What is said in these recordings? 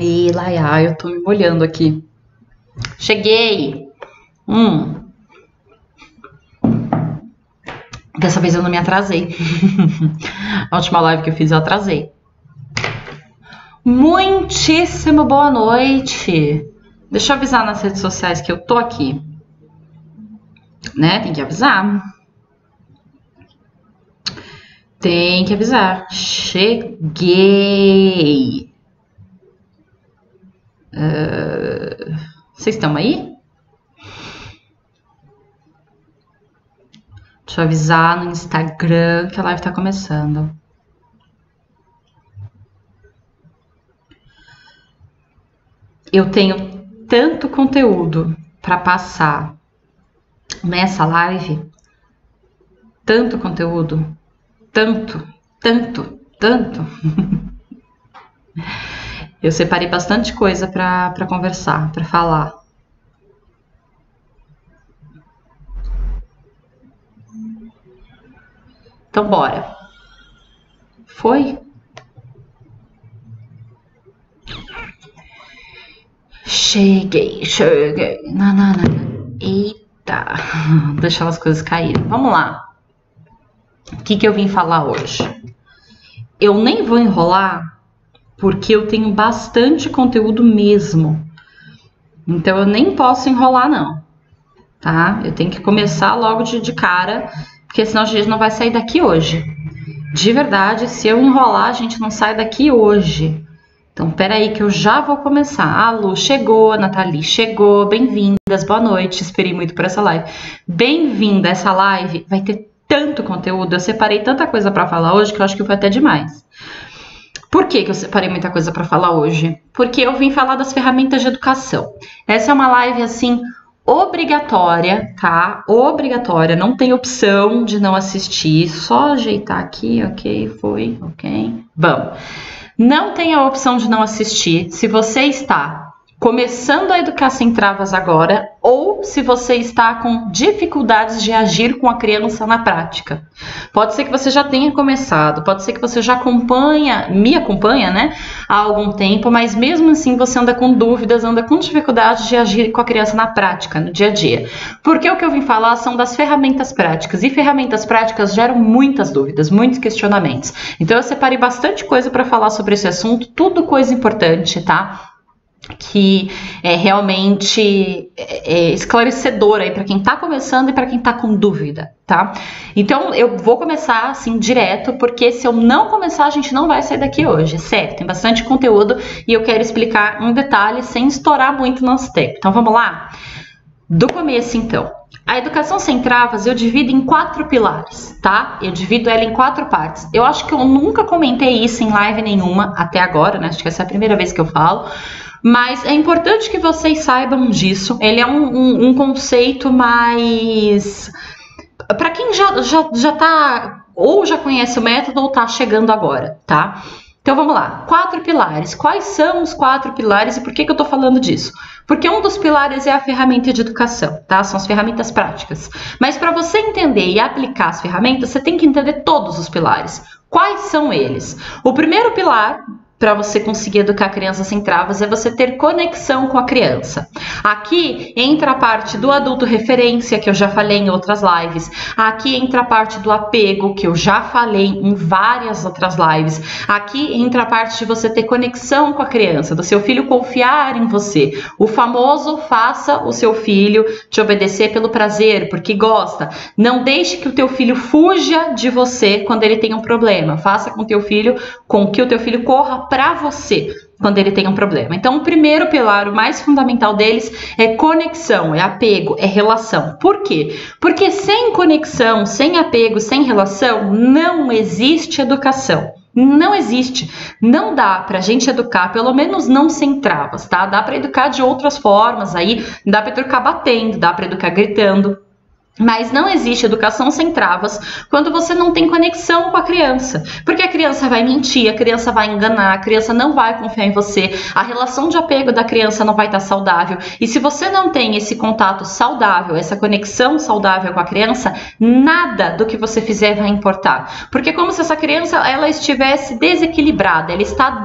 E Laia, eu tô me molhando aqui. Cheguei! Dessa vez eu não me atrasei. A última live que eu fiz eu atrasei. Muitíssimo boa noite! Deixa eu avisar nas redes sociais que eu tô aqui. Né? Tem que avisar. Tem que avisar. Cheguei! Vocês estão aí? Deixa eu avisar no Instagram que a live tá começando. Eu tenho tanto conteúdo para passar nessa live, tanto conteúdo, tanto. Eu separei bastante coisa para conversar, para falar. Então, bora. Foi? Cheguei. Não. Eita. Deixar as coisas caírem. Vamos lá. O que eu vim falar hoje? Eu nem vou enrolar, porque eu tenho bastante conteúdo mesmo. Então, eu nem posso enrolar, não. Tá? Eu tenho que começar logo de cara, porque senão a gente não vai sair daqui hoje. De verdade, se eu enrolar, a gente não sai daqui hoje. Então, peraí que eu já vou começar. A Lu chegou, a Nathalie chegou, bem-vindas, boa noite, esperei muito por essa live. Bem-vinda, essa live vai ter tanto conteúdo, eu separei tanta coisa para falar hoje que eu acho que foi até demais. Por que eu separei muita coisa para falar hoje? Porque eu vim falar das ferramentas de educação. Essa é uma live, assim, obrigatória, tá? Obrigatória, não tem opção de não assistir, só ajeitar aqui, ok, foi, ok. Vamos. Não tem a opção de não assistir se você está começando a educar sem travas agora ou se você está com dificuldades de agir com a criança na prática. Pode ser que você já tenha começado, pode ser que você já me acompanha, né, há algum tempo, mas mesmo assim você anda com dúvidas, anda com dificuldades de agir com a criança na prática, no dia a dia. Porque o que eu vim falar são das ferramentas práticas, e ferramentas práticas geram muitas dúvidas, muitos questionamentos. Então eu separei bastante coisa para falar sobre esse assunto, tudo coisa importante, tá? Que é realmente esclarecedora aí para quem está começando e para quem está com dúvida, tá? Então eu vou começar assim direto, porque se eu não começar a gente não vai sair daqui hoje, certo? Tem bastante conteúdo e eu quero explicar em detalhe sem estourar muito nosso tempo. Então vamos lá? Do começo então. A educação sem travas eu divido em 4 pilares, tá? Eu divido ela em 4 partes. Eu acho que eu nunca comentei isso em live nenhuma até agora, né? Acho que essa é a primeira vez que eu falo. Mas é importante que vocês saibam disso. Ele é um conceito mais... para quem já tá... ou já conhece o método ou tá chegando agora, tá? Então vamos lá. 4 pilares. Quais são os 4 pilares e por que eu tô falando disso? Porque um dos pilares é a ferramenta de educação, tá? São as ferramentas práticas. Mas para você entender e aplicar as ferramentas, você tem que entender todos os pilares. Quais são eles? O primeiro pilar, para você conseguir educar a criança sem travas, é você ter conexão com a criança. Aqui entra a parte do adulto referência, que eu já falei em outras lives. Aqui entra a parte do apego, que eu já falei em várias outras lives. Aqui entra a parte de você ter conexão com a criança, do seu filho confiar em você. O famoso faça o seu filho te obedecer pelo prazer, porque gosta. Não deixe que o teu filho fuja de você quando ele tem um problema. Faça com que o teu filho corra para você quando ele tem um problema. Então, o primeiro pilar, o mais fundamental deles, é conexão, é apego, é relação. Por quê? Porque sem conexão, sem apego, sem relação, não existe educação. Não existe. Não dá pra gente educar, pelo menos não sem travas, tá? Dá pra educar de outras formas aí, dá pra educar batendo, dá pra educar gritando. Mas não existe educação sem travas quando você não tem conexão com a criança. Porque a criança vai mentir, a criança vai enganar, a criança não vai confiar em você, a relação de apego da criança não vai estar saudável. E se você não tem esse contato saudável, essa conexão saudável com a criança, nada do que você fizer vai importar. Porque é como se essa criança ela estivesse desequilibrada, ela está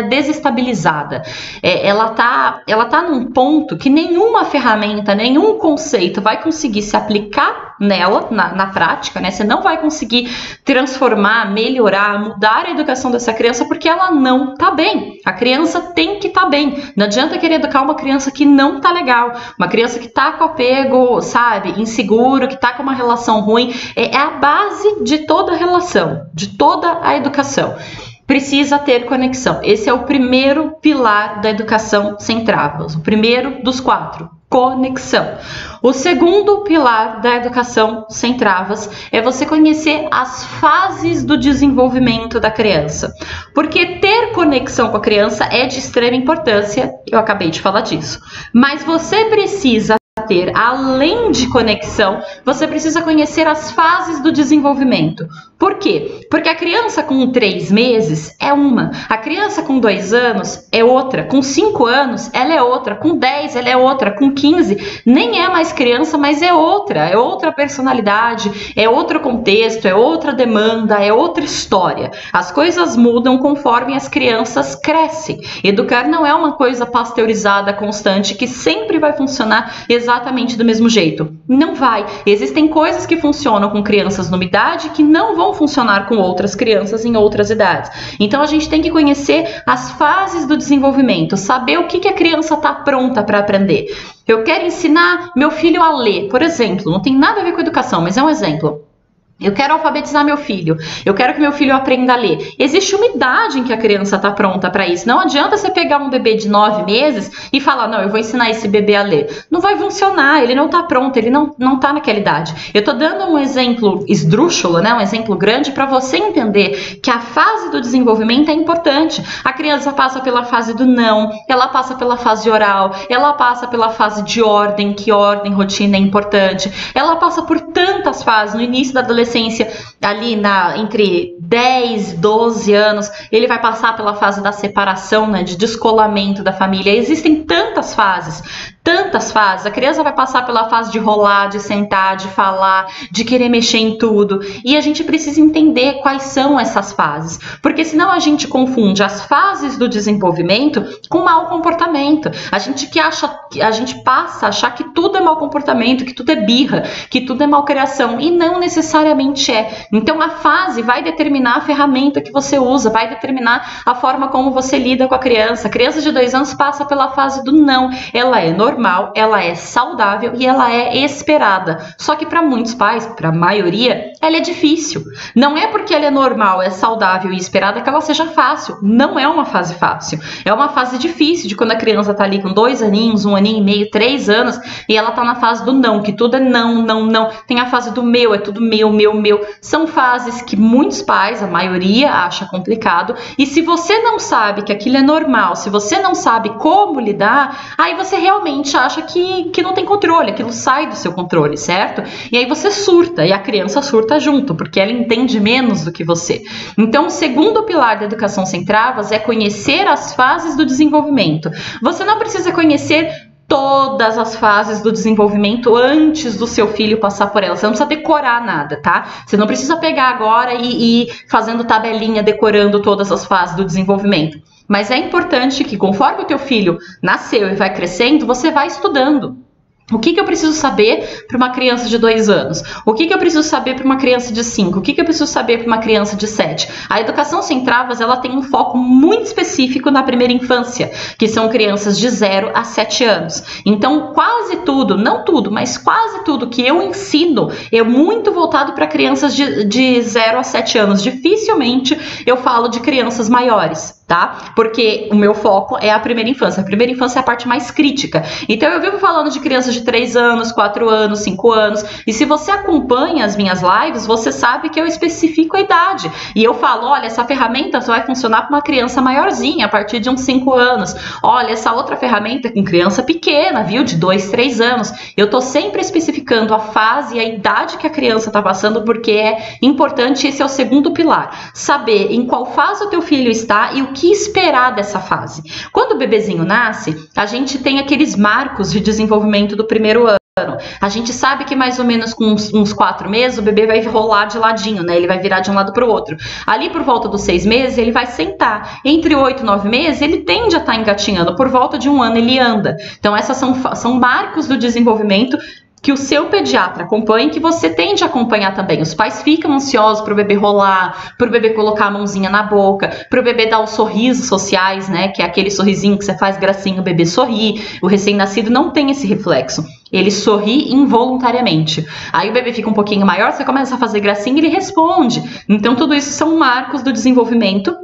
desestabilizada. Ela tá num ponto que nenhuma ferramenta, nenhum conceito vai conseguir se aplicar nela, na prática, né? Você não vai conseguir transformar, melhorar, mudar a educação dessa criança porque ela não tá bem. A criança tem que estar bem. Não adianta querer educar uma criança que não tá legal, uma criança que tá com apego, sabe, inseguro, que tá com uma relação ruim. É a base de toda a relação, de toda a educação. Precisa ter conexão. Esse é o primeiro pilar da educação sem travas, o primeiro dos 4. Conexão. O segundo pilar da educação sem travas é você conhecer as fases do desenvolvimento da criança. Porque ter conexão com a criança é de extrema importância, eu acabei de falar disso. Mas você precisa ter, além de conexão, você precisa conhecer as fases do desenvolvimento. Por quê? Porque a criança com 3 meses é uma, a criança com 2 anos é outra, com 5 anos ela é outra, com 10 ela é outra, com 15 nem é mais criança, mas é outra personalidade, é outro contexto, é outra demanda, é outra história. As coisas mudam conforme as crianças crescem. Educar não é uma coisa pasteurizada, constante, que sempre vai funcionar exatamente do mesmo jeito. Não vai. Existem coisas que funcionam com crianças numa idade que não vão funcionar com outras crianças em outras idades. Então a gente tem que conhecer as fases do desenvolvimento, saber o que a criança está pronta para aprender. Eu quero ensinar meu filho a ler, por exemplo, não tem nada a ver com educação, mas é um exemplo. Eu quero alfabetizar meu filho, eu quero que meu filho aprenda a ler. Existe uma idade em que a criança está pronta para isso. Não adianta você pegar um bebê de 9 meses e falar, não, eu vou ensinar esse bebê a ler. Não vai funcionar, ele não está pronto, ele não está naquela idade. Eu estou dando um exemplo esdrúxulo, né, um exemplo grande para você entender que a fase do desenvolvimento é importante. A criança passa pela fase do não, ela passa pela fase oral, ela passa pela fase de ordem, que ordem, rotina é importante. Ela passa por tantas fases no início da adolescência, ali entre 10 e 12 anos, ele vai passar pela fase da separação, né, de descolamento da família. Existem tantas fases. A criança vai passar pela fase de rolar, de sentar, de falar, de querer mexer em tudo. E a gente precisa entender quais são essas fases, porque senão a gente confunde as fases do desenvolvimento com mau comportamento. A gente passa a achar que tudo é mau comportamento, que tudo é birra, que tudo é malcriação, e não necessariamente é. Então a fase vai determinar a ferramenta que você usa, vai determinar a forma como você lida com a criança. A criança de 2 anos passa pela fase do não. Ela é normal, ela é saudável e ela é esperada. Só que para muitos pais, para a maioria, ela é difícil. Não é porque ela é normal, é saudável e esperada que ela seja fácil. Não é uma fase fácil. É uma fase difícil de quando a criança tá ali com 2 aninhos, 1 aninho e meio, 3 anos e ela tá na fase do não, que tudo é não, não, não. Tem a fase do meu, é tudo meu, meu, meu. São fases que muitos pais, a maioria, acha complicado. E se você não sabe que aquilo é normal, se você não sabe como lidar, aí você realmente acha que não tem controle, aquilo sai do seu controle, certo? E aí você surta, e a criança surta junto, porque ela entende menos do que você. Então, o segundo pilar da educação sem travas é conhecer as fases do desenvolvimento. Você não precisa conhecer todas as fases do desenvolvimento antes do seu filho passar por elas. Você não precisa decorar nada, tá? Você não precisa pegar agora e ir fazendo tabelinha, decorando todas as fases do desenvolvimento. Mas é importante que conforme o teu filho nasceu e vai crescendo, você vai estudando. O que eu preciso saber para uma criança de 2 anos? O que eu preciso saber para uma criança de 5? O que eu preciso saber para uma criança de 7? A educação sem travas, ela tem um foco muito específico na primeira infância, que são crianças de 0 a 7 anos. Então, quase tudo, não tudo, mas quase tudo que eu ensino é muito voltado para crianças de 0 a 7 anos. Dificilmente eu falo de crianças maiores. tá? Porque o meu foco é a primeira infância. A primeira infância é a parte mais crítica. Então eu vivo falando de crianças de 3 anos, 4 anos, 5 anos. E se você acompanha as minhas lives, você sabe que eu especifico a idade. E eu falo, olha, essa ferramenta só vai funcionar para uma criança maiorzinha, a partir de uns 5 anos. Olha, essa outra ferramenta é com criança pequena, viu? De 2, 3 anos. Eu tô sempre especificando a fase e a idade que a criança está passando, porque é importante, esse é o segundo pilar. Saber em qual fase o teu filho está e o que esperar dessa fase. Quando o bebezinho nasce, a gente tem aqueles marcos de desenvolvimento do primeiro ano. A gente sabe que mais ou menos com uns 4 meses o bebê vai rolar de ladinho, né? Ele vai virar de um lado para o outro. Ali por volta dos 6 meses ele vai sentar. Entre 8 e 9 meses ele tende a estar engatinhando. Por volta de 1 ano ele anda. Então essas são marcos do desenvolvimento que o seu pediatra acompanhe, que você tende a acompanhar também. Os pais ficam ansiosos para o bebê rolar, para o bebê colocar a mãozinha na boca, para o bebê dar os sorrisos sociais, né? Que é aquele sorrisinho que você faz gracinha, o bebê sorri. O recém-nascido não tem esse reflexo. Ele sorri involuntariamente. Aí o bebê fica um pouquinho maior, você começa a fazer gracinha e ele responde. Então tudo isso são marcos do desenvolvimento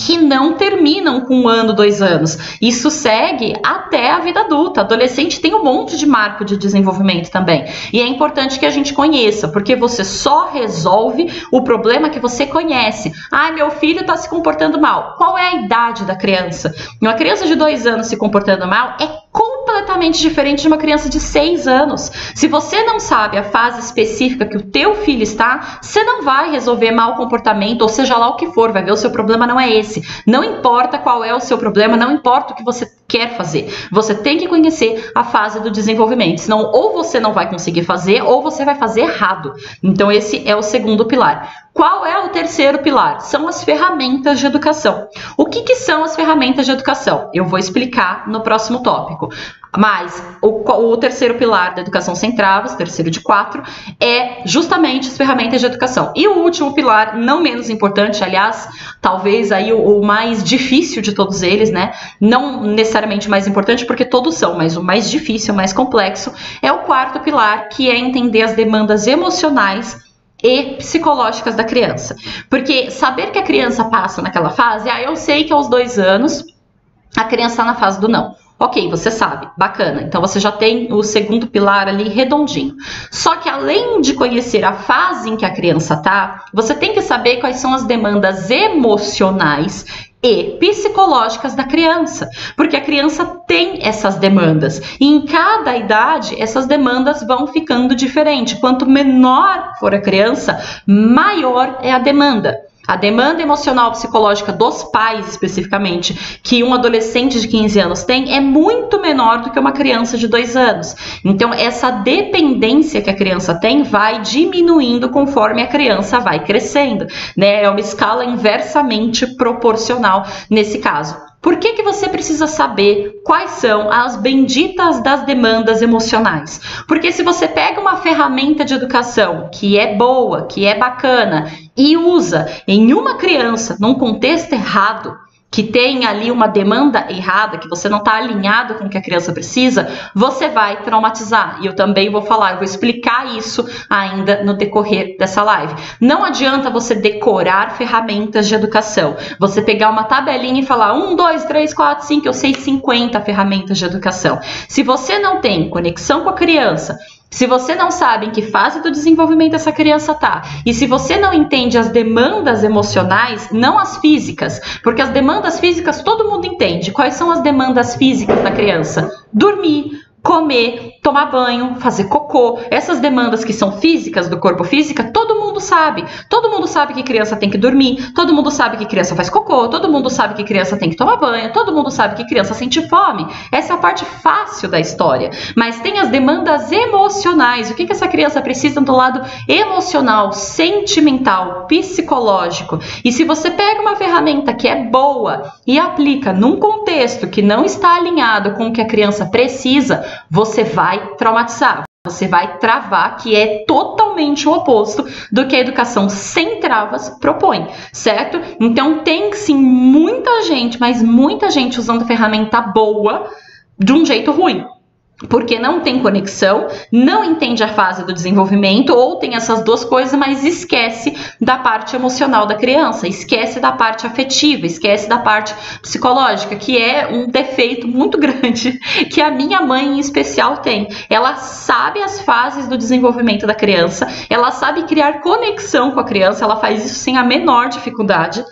que não terminam com 1 ano, 2 anos. Isso segue até a vida adulta. Adolescente tem um monte de marco de desenvolvimento também. E é importante que a gente conheça, porque você só resolve o problema que você conhece. Ai, meu filho está se comportando mal. Qual é a idade da criança? Uma criança de 2 anos se comportando mal é completamente diferente de uma criança de 6 anos. Se você não sabe a fase específica que o teu filho está, você não vai resolver mau comportamento, ou seja lá o que for, vai ver o seu problema não é esse. Não importa qual é o seu problema, não importa o que você quer fazer. Você tem que conhecer a fase do desenvolvimento, senão ou você não vai conseguir fazer ou você vai fazer errado. Então esse é o segundo pilar. Qual é o terceiro pilar? São as ferramentas de educação. O que são as ferramentas de educação? Eu vou explicar no próximo tópico. Mas o terceiro pilar da educação sem travas, terceiro de 4, é justamente as ferramentas de educação. E o último pilar, não menos importante, aliás, talvez aí o mais difícil de todos eles, né? Não necessariamente mais importante, porque todos são, mas o mais difícil, o mais complexo, é o quarto pilar, que é entender as demandas emocionais e psicológicas da criança. Porque saber que a criança passa naquela fase, eu sei que aos 2 anos a criança está na fase do não. Ok, você sabe, bacana. Então você já tem o segundo pilar ali redondinho. Só que além de conhecer a fase em que a criança tá, você tem que saber quais são as demandas emocionais e psicológicas da criança, porque a criança tem essas demandas e em cada idade essas demandas vão ficando diferentes. Quanto menor for a criança, maior é a demanda. A demanda emocional psicológica dos pais, especificamente, que um adolescente de 15 anos tem, é muito menor do que uma criança de 2 anos. Então, essa dependência que a criança tem vai diminuindo conforme a criança vai crescendo, né? É uma escala inversamente proporcional nesse caso. Por que você precisa saber quais são as benditas das demandas emocionais? Porque se você pega uma ferramenta de educação que é boa, que é bacana e usa em uma criança num contexto errado, que tem ali uma demanda errada, que você não está alinhado com o que a criança precisa, você vai traumatizar. E eu também vou falar, eu vou explicar isso ainda no decorrer dessa live. Não adianta você decorar ferramentas de educação. Você pegar uma tabelinha e falar 1, 2, 3, 4, 5, eu sei 50 ferramentas de educação. Se você não tem conexão com a criança, se você não sabe em que fase do desenvolvimento essa criança está, e se você não entende as demandas emocionais, não as físicas, porque as demandas físicas todo mundo entende. Quais são as demandas físicas da criança? Dormir, comer, tomar banho, fazer cocô. Essas demandas que são físicas, do corpo física, todo mundo sabe. Todo mundo sabe que criança tem que dormir, todo mundo sabe que criança faz cocô, todo mundo sabe que criança tem que tomar banho, todo mundo sabe que criança sente fome. Essa é a parte fácil da história. Mas tem as demandas emocionais. O que essa criança precisa do lado emocional, sentimental, psicológico. E se você pega uma ferramenta que é boa e aplica num contexto que não está alinhado com o que a criança precisa, você vai traumatizar, você vai travar, que é totalmente o oposto do que a educação sem travas propõe, certo? Então tem sim muita gente, mas muita gente usando ferramenta boa de um jeito ruim. porque não tem conexão, não entende a fase do desenvolvimento, ou tem essas duas coisas, mas esquece da parte emocional da criança, esquece da parte afetiva, esquece da parte psicológica, que é um defeito muito grande que a minha mãe em especial tem. Ela sabe as fases do desenvolvimento da criança, ela sabe criar conexão com a criança, ela faz isso sem a menor dificuldade,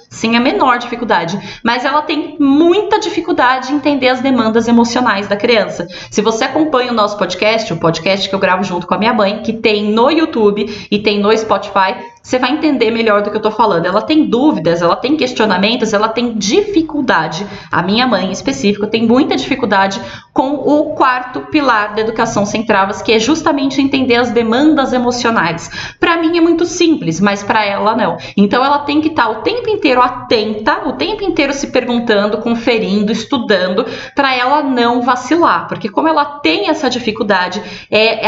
mas ela tem muita dificuldade em entender as demandas emocionais da criança. Se você acompanha o nosso podcast, o podcast que eu gravo junto com a minha mãe, que tem no YouTube e tem no Spotify, você vai entender melhor do que eu tô falando. Ela tem dúvidas, ela tem questionamentos, ela tem dificuldade. A minha mãe, em específico, tem muita dificuldade com o quarto pilar da educação sem travas, que é justamente entender as demandas emocionais. Para mim é muito simples, mas para ela não. Então ela tem que estar o tempo inteiro atenta, o tempo inteiro se perguntando, conferindo, estudando, para ela não vacilar. Porque como ela tem essa dificuldade,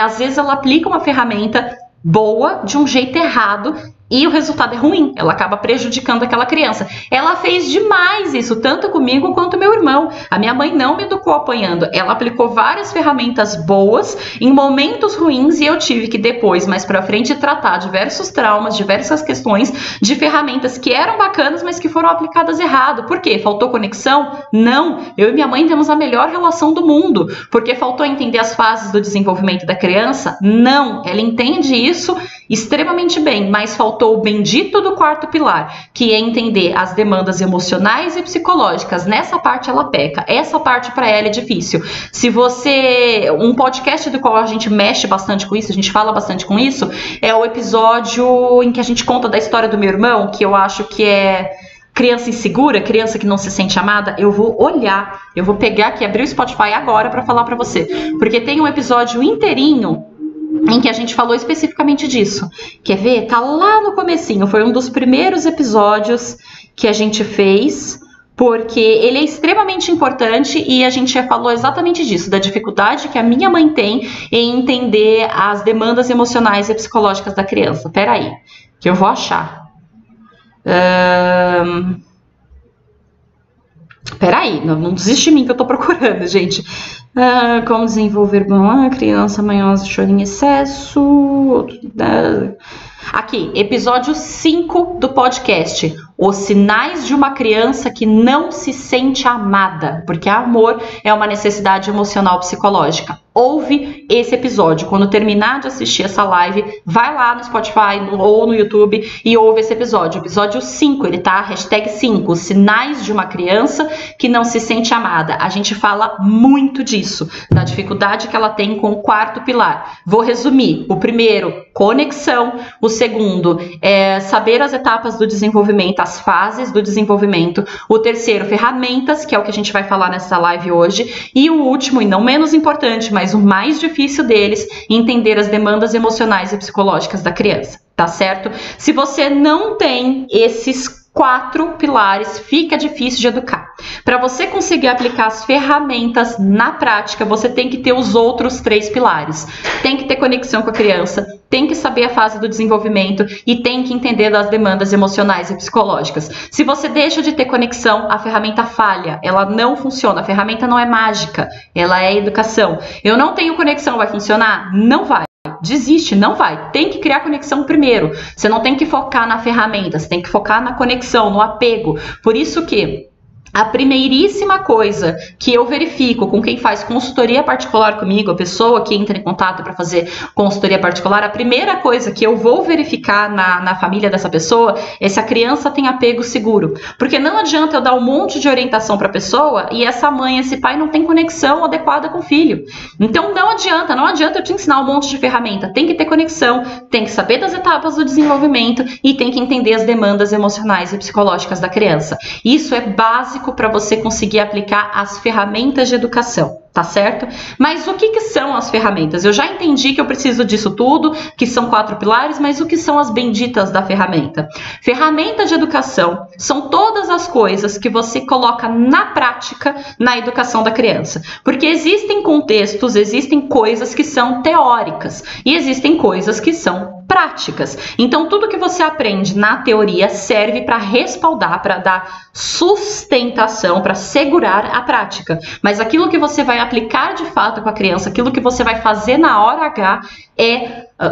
às vezes ela aplica uma ferramenta boa de um jeito errado e o resultado é ruim, ela acaba prejudicando aquela criança. Ela fez demais isso, tanto comigo quanto meu irmão. A minha mãe não me educou apanhando, ela aplicou várias ferramentas boas em momentos ruins e eu tive que depois, mais pra frente, tratar diversos traumas, diversas questões de ferramentas que eram bacanas, mas que foram aplicadas errado. Por quê? Faltou conexão? Não. Eu e minha mãe temos a melhor relação do mundo. Porque faltou entender as fases do desenvolvimento da criança? Não. Ela entende isso extremamente bem, mas faltou o bendito do quarto pilar, que é entender as demandas emocionais e psicológicas. Nessa parte ela peca, essa parte para ela é difícil. Se você... Um podcast do qual a gente mexe bastante com isso, a gente fala bastante com isso, é o episódio em que a gente conta da história do meu irmão, que eu acho que é criança insegura, criança que não se sente amada. Eu vou olhar, eu vou pegar aqui, abrir o Spotify agora para falar para você, porque tem um episódio inteirinho em que a gente falou especificamente disso. Quer ver? Tá lá no comecinho, foi um dos primeiros episódios que a gente fez, porque ele é extremamente importante e a gente já falou exatamente disso, da dificuldade que a minha mãe tem em entender as demandas emocionais e psicológicas da criança. Peraí, que eu vou achar. Peraí, não desiste de mim que eu tô procurando, gente. Como desenvolver uma criança manhosa, chora em excesso. Aqui, episódio 5 do podcast. Os sinais de uma criança que não se sente amada. Porque amor é uma necessidade emocional psicológica. Ouve esse episódio. Quando terminar de assistir essa live, vai lá no Spotify ou no YouTube e ouve esse episódio. Episódio 5, ele tá? Hashtag 5. Os sinais de uma criança que não se sente amada. A gente fala muito disso, da dificuldade que ela tem com o quarto pilar. Vou resumir. O primeiro, conexão. O segundo, saber as etapas do desenvolvimento, as fases do desenvolvimento. O terceiro, ferramentas, que é o que a gente vai falar nessa live hoje. E o último, e não menos importante, mas o mais difícil deles, entender as demandas emocionais e psicológicas da criança, tá certo? Se você não tem esses 4 pilares, fica difícil de educar. Para você conseguir aplicar as ferramentas na prática, você tem que ter os outros 3 pilares. Tem que ter conexão com a criança, tem que saber a fase do desenvolvimento e tem que entender das demandas emocionais e psicológicas. Se você deixa de ter conexão, a ferramenta falha, ela não funciona. A ferramenta não é mágica, ela é educação. Eu não tenho conexão, vai funcionar? Não vai. Desiste, não vai. Tem que criar conexão primeiro. Você não tem que focar na ferramenta, você tem que focar na conexão, no apego. Por isso que a primeiríssima coisa que eu verifico com quem faz consultoria particular comigo, a pessoa que entra em contato para fazer consultoria particular, a primeira coisa que eu vou verificar na família dessa pessoa é se a criança tem apego seguro. Porque não adianta eu dar um monte de orientação para a pessoa e essa mãe, esse pai não tem conexão adequada com o filho. Então não adianta eu te ensinar um monte de ferramenta. Tem que ter conexão, tem que saber das etapas do desenvolvimento e tem que entender as demandas emocionais e psicológicas da criança. Isso é básico para você conseguir aplicar as ferramentas de educação, tá certo? Mas o que são as ferramentas? Eu já entendi que eu preciso disso tudo, que são 4 pilares, mas o que são as benditas da ferramenta? Ferramentas de educação são todas as coisas que você coloca na prática na educação da criança. Porque existem contextos, existem coisas que são teóricas e existem coisas que são práticas. práticas. Então, tudo que você aprende na teoria serve para respaldar, para dar sustentação, para segurar a prática. Mas aquilo que você vai aplicar de fato com a criança, aquilo que você vai fazer na hora H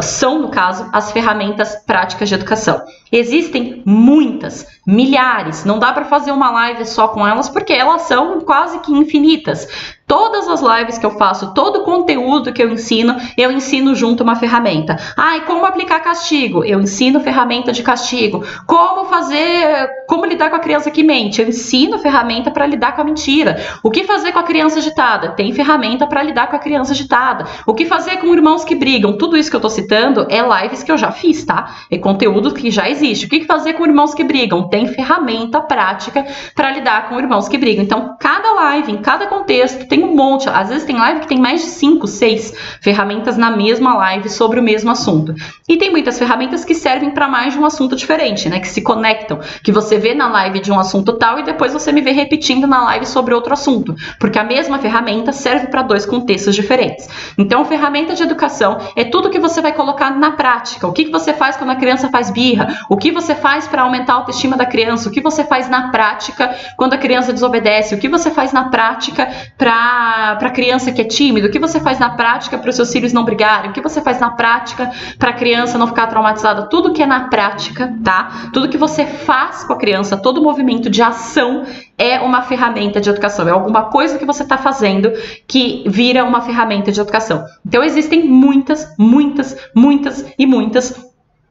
são, no caso, as ferramentas práticas de educação. Existem muitas, milhares, não dá para fazer uma live só com elas porque elas são quase que infinitas. Todas as lives que eu faço, todo o conteúdo que eu ensino junto uma ferramenta. E como aplicar castigo? Eu ensino ferramenta de castigo. Como lidar com a criança que mente? Eu ensino ferramenta para lidar com a mentira. O que fazer com a criança agitada? Tem ferramenta para lidar com a criança agitada. O que fazer com irmãos que brigam? Tudo isso que eu tô citando é lives que eu já fiz, tá? É conteúdo que já existe. O que fazer com irmãos que brigam? Tem ferramenta prática para lidar com irmãos que brigam. Então, cada live, em cada contexto, tem um monte. Às vezes tem live que tem mais de 5, 6 ferramentas na mesma live sobre o mesmo assunto. E tem muitas ferramentas que servem para mais de um assunto diferente, né? Que se conectam, que você vê na live de um assunto tal e depois você me vê repetindo na live sobre outro assunto. Porque a mesma ferramenta serve para 2 contextos diferentes. Então, ferramenta de educação é tudo que você vai colocar na prática. O que você faz quando a criança faz birra? O que você faz para aumentar a autoestima da criança? O que você faz na prática quando a criança desobedece? O que você faz na prática para a criança que é tímida? O que você faz na prática para os seus filhos não brigarem? O que você faz na prática para a criança não ficar traumatizada? Tudo que é na prática, tá? Tudo que você faz com a criança, todo movimento de ação é uma ferramenta de educação. É alguma coisa que você está fazendo que vira uma ferramenta de educação. Então, existem muitas, muitas, muitas e muitas.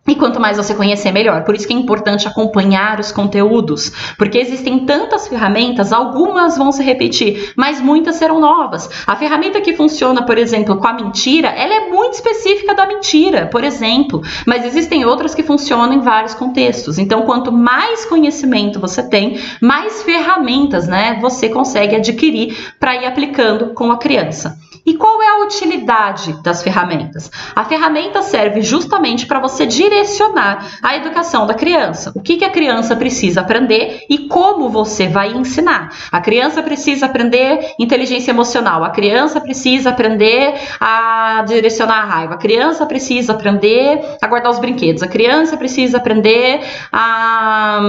E quanto mais você conhecer, melhor. Por isso que é importante acompanhar os conteúdos. Porque existem tantas ferramentas, algumas vão se repetir, mas muitas serão novas. A ferramenta que funciona, por exemplo, com a mentira, ela é muito específica da mentira, por exemplo. Mas existem outras que funcionam em vários contextos. Então, quanto mais conhecimento você tem, mais ferramentas, né, você consegue adquirir para ir aplicando com a criança. E qual é a utilidade das ferramentas? A ferramenta serve justamente para você direcionar a educação da criança. O que a criança precisa aprender e como você vai ensinar. A criança precisa aprender inteligência emocional. A criança precisa aprender a direcionar a raiva. A criança precisa aprender a guardar os brinquedos. A criança precisa aprender a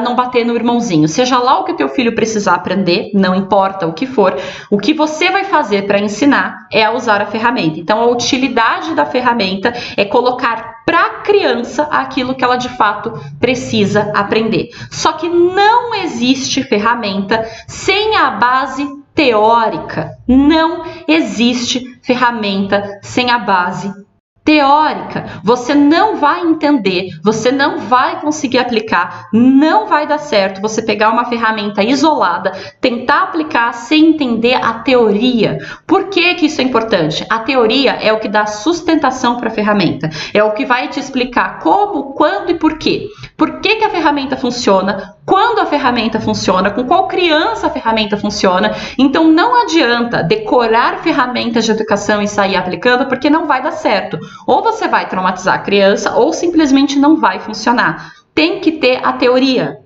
não bater no irmãozinho. Seja lá o que o teu filho precisar aprender, não importa o que for, o que você vai fazer para ensinar é a usar a ferramenta. Então, a utilidade da ferramenta é colocar para a criança aquilo que ela de fato precisa aprender. Só que não existe ferramenta sem a base teórica. Não existe ferramenta sem a base teórica. Você não vai entender, você não vai conseguir aplicar, não vai dar certo você pegar uma ferramenta isolada, tentar aplicar sem entender a teoria. Por que isso é importante? A teoria é o que dá sustentação para a ferramenta, é o que vai te explicar como, quando e por quê. Por que a ferramenta funciona, quando a ferramenta funciona, com qual criança a ferramenta funciona. Então não adianta decorar ferramentas de educação e sair aplicando, porque não vai dar certo. Ou você vai traumatizar a criança, ou simplesmente não vai funcionar. Tem que ter a teoria.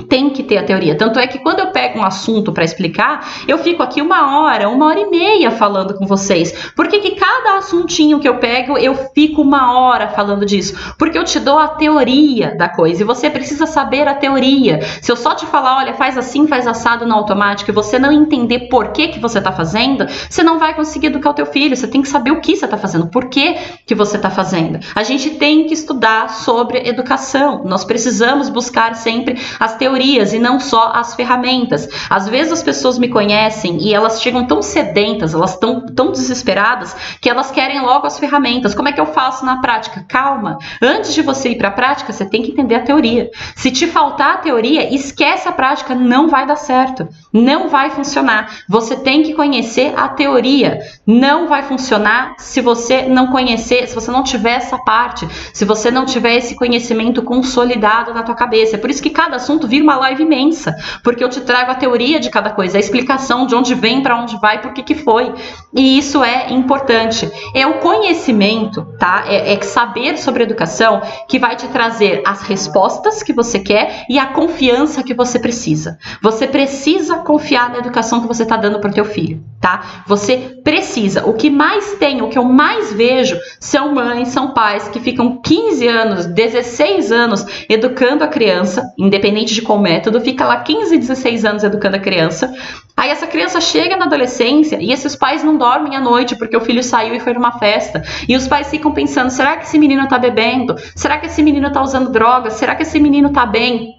Tem que ter a teoria. Tanto é que quando eu pego um assunto para explicar, eu fico aqui 1h, 1h30 falando com vocês. Por que cada assuntinho que eu pego, eu fico 1 hora falando disso? Porque eu te dou a teoria da coisa e você precisa saber a teoria. Se eu só te falar, olha, faz assim, faz assado no automático e você não entender por que você está fazendo, você não vai conseguir educar o teu filho. Você tem que saber o que você está fazendo, por que você está fazendo. A gente tem que estudar sobre educação. Nós precisamos buscar sempre as teorias e não só as ferramentas. Às vezes as pessoas me conhecem e elas chegam tão sedentas, elas estão tão desesperadas que elas querem logo as ferramentas. Como é que eu faço na prática? Calma. Antes de você ir para a prática, você tem que entender a teoria. Se te faltar a teoria, esquece a prática, não vai dar certo. Não vai funcionar. Você tem que conhecer a teoria. Não vai funcionar se você não conhecer, se você não tiver essa parte, se você não tiver esse conhecimento consolidado na tua cabeça. É por isso que cada assunto vira uma live imensa, porque eu te trago a teoria de cada coisa, a explicação de onde vem, para onde vai, por que foi. E isso é importante. É o conhecimento, tá? É saber sobre educação que vai te trazer as respostas que você quer e a confiança que você precisa. Você precisa confiar na educação que você está dando para o teu filho, tá? Você precisa. O que mais tem, o que eu mais vejo são mães, são pais que ficam 15 anos, 16 anos educando a criança, independente de qual método, fica lá 15, 16 anos educando a criança. Aí essa criança chega na adolescência e esses pais não dormem à noite porque o filho saiu e foi numa festa. E os pais ficam pensando, será que esse menino tá bebendo? Será que esse menino tá usando drogas? Será que esse menino tá bem?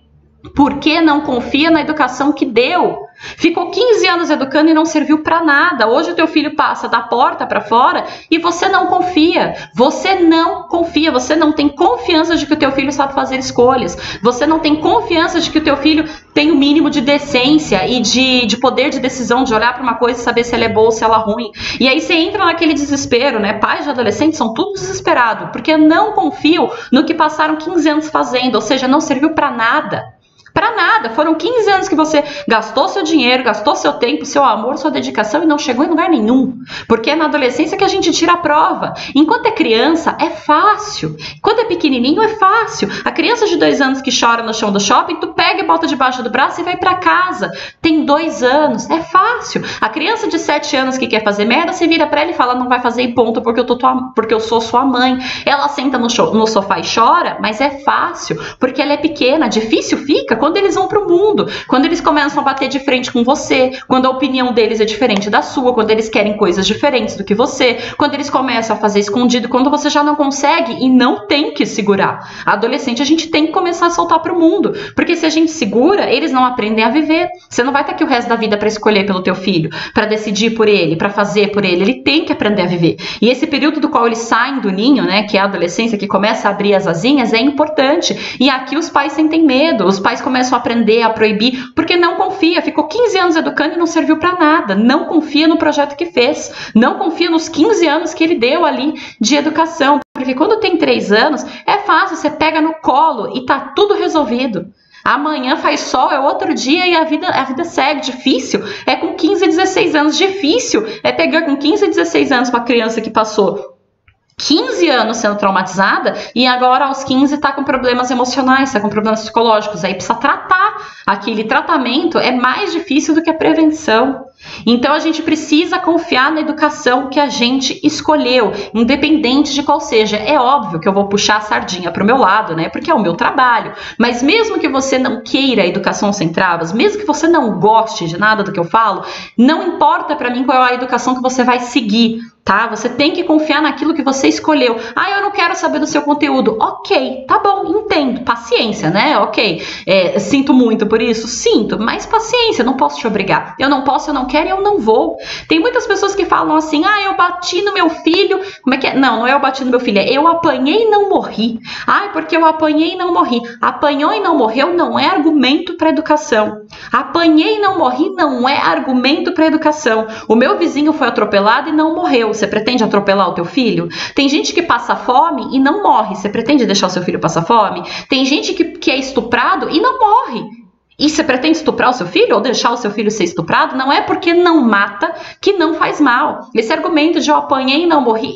Por que não confia na educação que deu? Ficou 15 anos educando e não serviu para nada. Hoje o teu filho passa da porta para fora e você não confia. Você não confia, você não tem confiança de que o teu filho sabe fazer escolhas. Você não tem confiança de que o teu filho tem o mínimo de decência e de poder de decisão, de olhar para uma coisa e saber se ela é boa ou se ela é ruim. E aí você entra naquele desespero, né? Pais de adolescentes são tudo desesperados, porque não confiam no que passaram 15 anos fazendo, ou seja, não serviu para nada. Para nada, foram 15 anos que você gastou seu dinheiro, gastou seu tempo, seu amor, sua dedicação e não chegou em lugar nenhum. Porque é na adolescência que a gente tira a prova. Enquanto é criança, é fácil. Quando é pequenininho, é fácil. A criança de 2 anos que chora no chão do shopping, tu pega e bota debaixo do braço e vai para casa. Tem 2 anos, é fácil. A criança de 7 anos que quer fazer merda, você vira para ela e fala, não vai fazer e ponto, porque eu sou sua mãe. Ela senta no sofá e chora, mas é fácil, porque ela é pequena. Difícil fica quando eles vão para o mundo, quando eles começam a bater de frente com você, quando a opinião deles é diferente da sua, quando eles querem coisas diferentes do que você, quando eles começam a fazer escondido, quando você já não consegue e não tem que segurar. Adolescente, a gente tem que começar a soltar para o mundo, porque se a gente segura, eles não aprendem a viver. Você não vai estar aqui o resto da vida para escolher pelo teu filho, para decidir por ele, para fazer por ele. Ele tem que aprender a viver. E esse período do qual eles saem do ninho, né, que é a adolescência, que começa a abrir as asinhas, é importante. E aqui os pais sentem medo, os pais começam a aprender a proibir, porque não confia, ficou 15 anos educando e não serviu para nada, não confia no projeto que fez, não confia nos 15 anos que ele deu ali de educação, porque quando tem 3 anos, é fácil, você pega no colo e tá tudo resolvido. Amanhã faz sol, é outro dia e a vida segue. Difícil é com 15, 16 anos, difícil é pegar com 15, 16 anos uma criança que passou 15 anos sendo traumatizada e agora aos 15 está com problemas emocionais, está com problemas psicológicos, aí precisa tratar. Aquele tratamento é mais difícil do que a prevenção. Então a gente precisa confiar na educação que a gente escolheu, independente de qual seja. É óbvio que eu vou puxar a sardinha para o meu lado, né? Porque é o meu trabalho. Mas mesmo que você não queira a educação sem travas, mesmo que você não goste de nada do que eu falo, não importa para mim qual é a educação que você vai seguir, tá? Você tem que confiar naquilo que você escolheu. Ah, eu não quero saber do seu conteúdo. Ok, tá bom, entendo. Paciência, né? Ok. Sinto muito por isso? Sinto, mas paciência, não posso te obrigar. Eu não posso, eu não quero e eu não vou. Tem muitas pessoas que falam assim, ah, eu bati no meu filho. Como é que é? Não, não é eu bati no meu filho, é eu apanhei e não morri. Ah, porque eu apanhei e não morri. Apanhou e não morreu não é argumento para educação. Apanhei e não morri não é argumento para educação. O meu vizinho foi atropelado e não morreu. Você pretende atropelar o teu filho? Tem gente que passa fome e não morre. Você pretende deixar o seu filho passar fome? Tem gente que é estuprado e não morre. E você pretende estuprar o seu filho ou deixar o seu filho ser estuprado? Não é porque não mata que não faz mal. Esse argumento de eu apanhei e não morri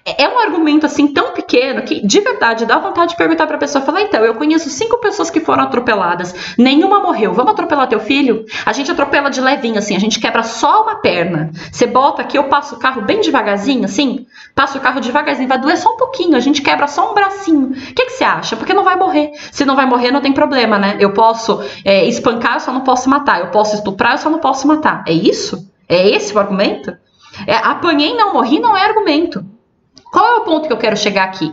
é um argumento assim tão pequeno que de verdade dá vontade de perguntar para a pessoa, falar, então, eu conheço 5 pessoas que foram atropeladas, nenhuma morreu, vamos atropelar teu filho? A gente atropela de levinho assim, a gente quebra só uma perna. Você bota aqui, eu passo o carro bem devagarzinho assim, passo o carro devagarzinho, vai doer só um pouquinho, a gente quebra só um bracinho. O que você acha? Porque não vai morrer. Se não vai morrer, não tem problema, né? Eu posso espancar, eu só não posso matar. Eu posso estuprar, eu só não posso matar. É isso? É esse o argumento? Apanhei e não morri não é argumento. Qual é o ponto que eu quero chegar aqui?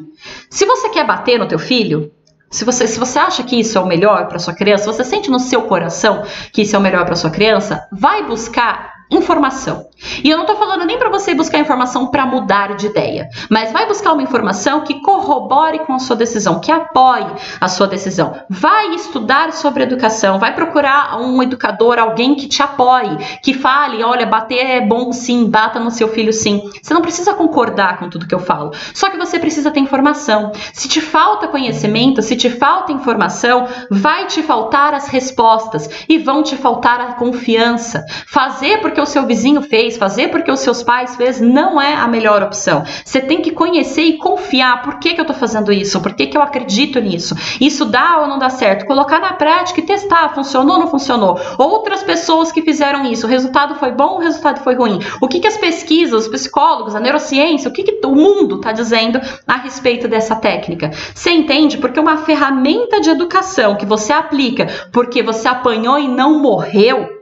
Se você quer bater no teu filho, se você acha que isso é o melhor para sua criança, se você sente no seu coração que isso é o melhor para sua criança, vai buscar informação. E eu não tô falando nem para você buscar informação para mudar de ideia, mas vai buscar uma informação que corrobore com a sua decisão, que apoie a sua decisão. Vai estudar sobre educação, vai procurar um educador, alguém que te apoie, que fale, olha, bater é bom sim, bata no seu filho sim. Você não precisa concordar com tudo que eu falo, só que você precisa ter informação. Se te falta conhecimento, se te falta informação, vai te faltar as respostas e vão te faltar a confiança. Fazer porque porque o seu vizinho fez, fazer porque os seus pais fez, não é a melhor opção. Você tem que conhecer e confiar. Por que eu tô fazendo isso? Por que eu acredito nisso? Isso dá ou não dá certo? Colocar na prática e testar. Funcionou ou não funcionou? Outras pessoas que fizeram isso, o resultado foi bom ou o resultado foi ruim? O que as pesquisas, os psicólogos, a neurociência, o que o mundo está dizendo a respeito dessa técnica? Você entende? Porque uma ferramenta de educação que você aplica porque você apanhou e não morreu,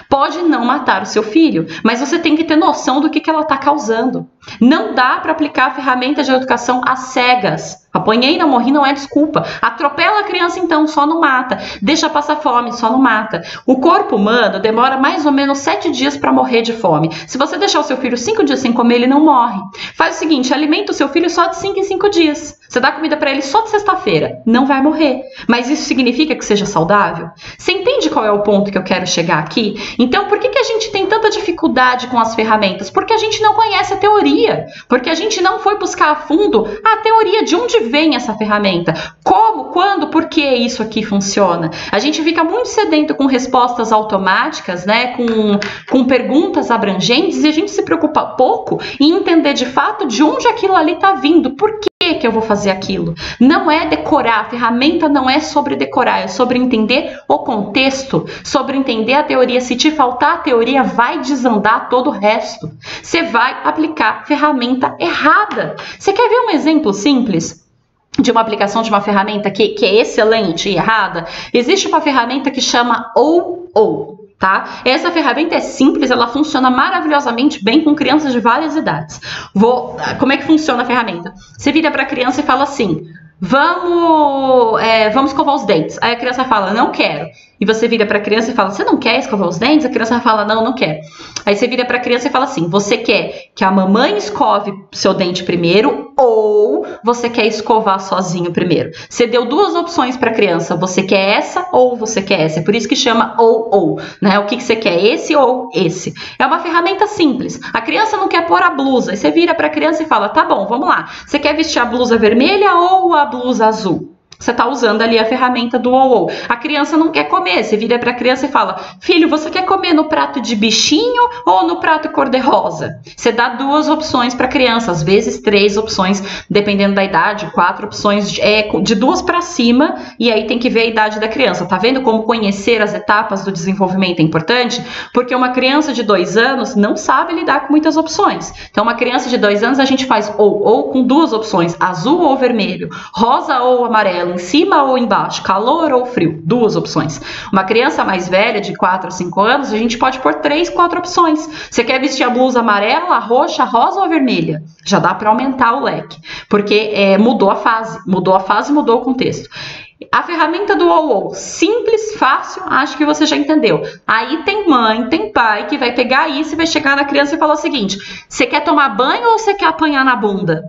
pode não matar o seu filho, mas você tem que ter noção do que ela está causando. Não dá para aplicar a ferramenta de educação às cegas. Apanhei, não morri, não é desculpa. Atropela a criança então, só não mata. Deixa passar fome, só não mata. O corpo humano demora mais ou menos 7 dias para morrer de fome. Se você deixar o seu filho 5 dias sem comer, ele não morre. Faz o seguinte, alimenta o seu filho só de 5 em 5 dias. Você dá comida para ele só de sexta-feira, não vai morrer. Mas isso significa que seja saudável? Você entende qual é o ponto que eu quero chegar aqui? Então, por que a gente tem tanta dificuldade com as ferramentas? Porque a gente não conhece a teoria. Porque a gente não foi buscar a fundo a teoria de onde vem essa ferramenta. Como, quando, por que isso aqui funciona? A gente fica muito sedento com respostas automáticas, né? Com perguntas abrangentes, e a gente se preocupa pouco em entender de fato de onde aquilo ali está vindo. Por que eu vou fazer aquilo? Não é decorar, a ferramenta não é sobre decorar, é sobre entender o contexto, sobre entender a teoria. Se te faltar a teoria, vai desandar todo o resto. Você vai aplicar a ferramenta errada. Você quer ver um exemplo simples de uma aplicação de uma ferramenta que é excelente e errada? Existe uma ferramenta que chama OU. Tá? Essa ferramenta é simples, ela funciona maravilhosamente bem com crianças de várias idades. Como é que funciona a ferramenta? Você vira para a criança e fala assim: vamos escovar os dentes. Aí a criança fala, não quero. E você vira para a criança e fala, você não quer escovar os dentes? A criança fala, não quero. Aí você vira para a criança e fala assim, você quer que a mamãe escove seu dente primeiro ou você quer escovar sozinho primeiro? Você deu duas opções para a criança, você quer essa ou você quer essa? É por isso que chama ou, né? O que você quer, esse ou esse? É uma ferramenta simples. A criança não quer pôr a blusa. Aí você vira para a criança e fala, tá bom, vamos lá. Você quer vestir a blusa vermelha ou a blusa azul? Você está usando ali a ferramenta do ou. A criança não quer comer. Você vira para a criança e fala, filho, você quer comer no prato de bichinho ou no prato cor-de-rosa? Você dá duas opções para a criança, às vezes 3 opções, dependendo da idade, 4 opções, de 2 para cima, e aí tem que ver a idade da criança. Tá vendo como conhecer as etapas do desenvolvimento é importante? Porque uma criança de 2 anos não sabe lidar com muitas opções. Então, uma criança de 2 anos, a gente faz ou com 2 opções, azul ou vermelho, rosa ou amarelo, em cima ou embaixo, calor ou frio, 2 opções. Uma criança mais velha, de 4 a 5 anos, a gente pode pôr 3, 4 opções. Você quer vestir a blusa amarela, roxa, rosa ou vermelha? Já dá para aumentar o leque, porque mudou a fase, mudou o contexto. A ferramenta do ou, simples, fácil, acho que você já entendeu. Aí tem mãe, tem pai que vai pegar isso e vai chegar na criança e falar o seguinte, você quer tomar banho ou você quer apanhar na bunda?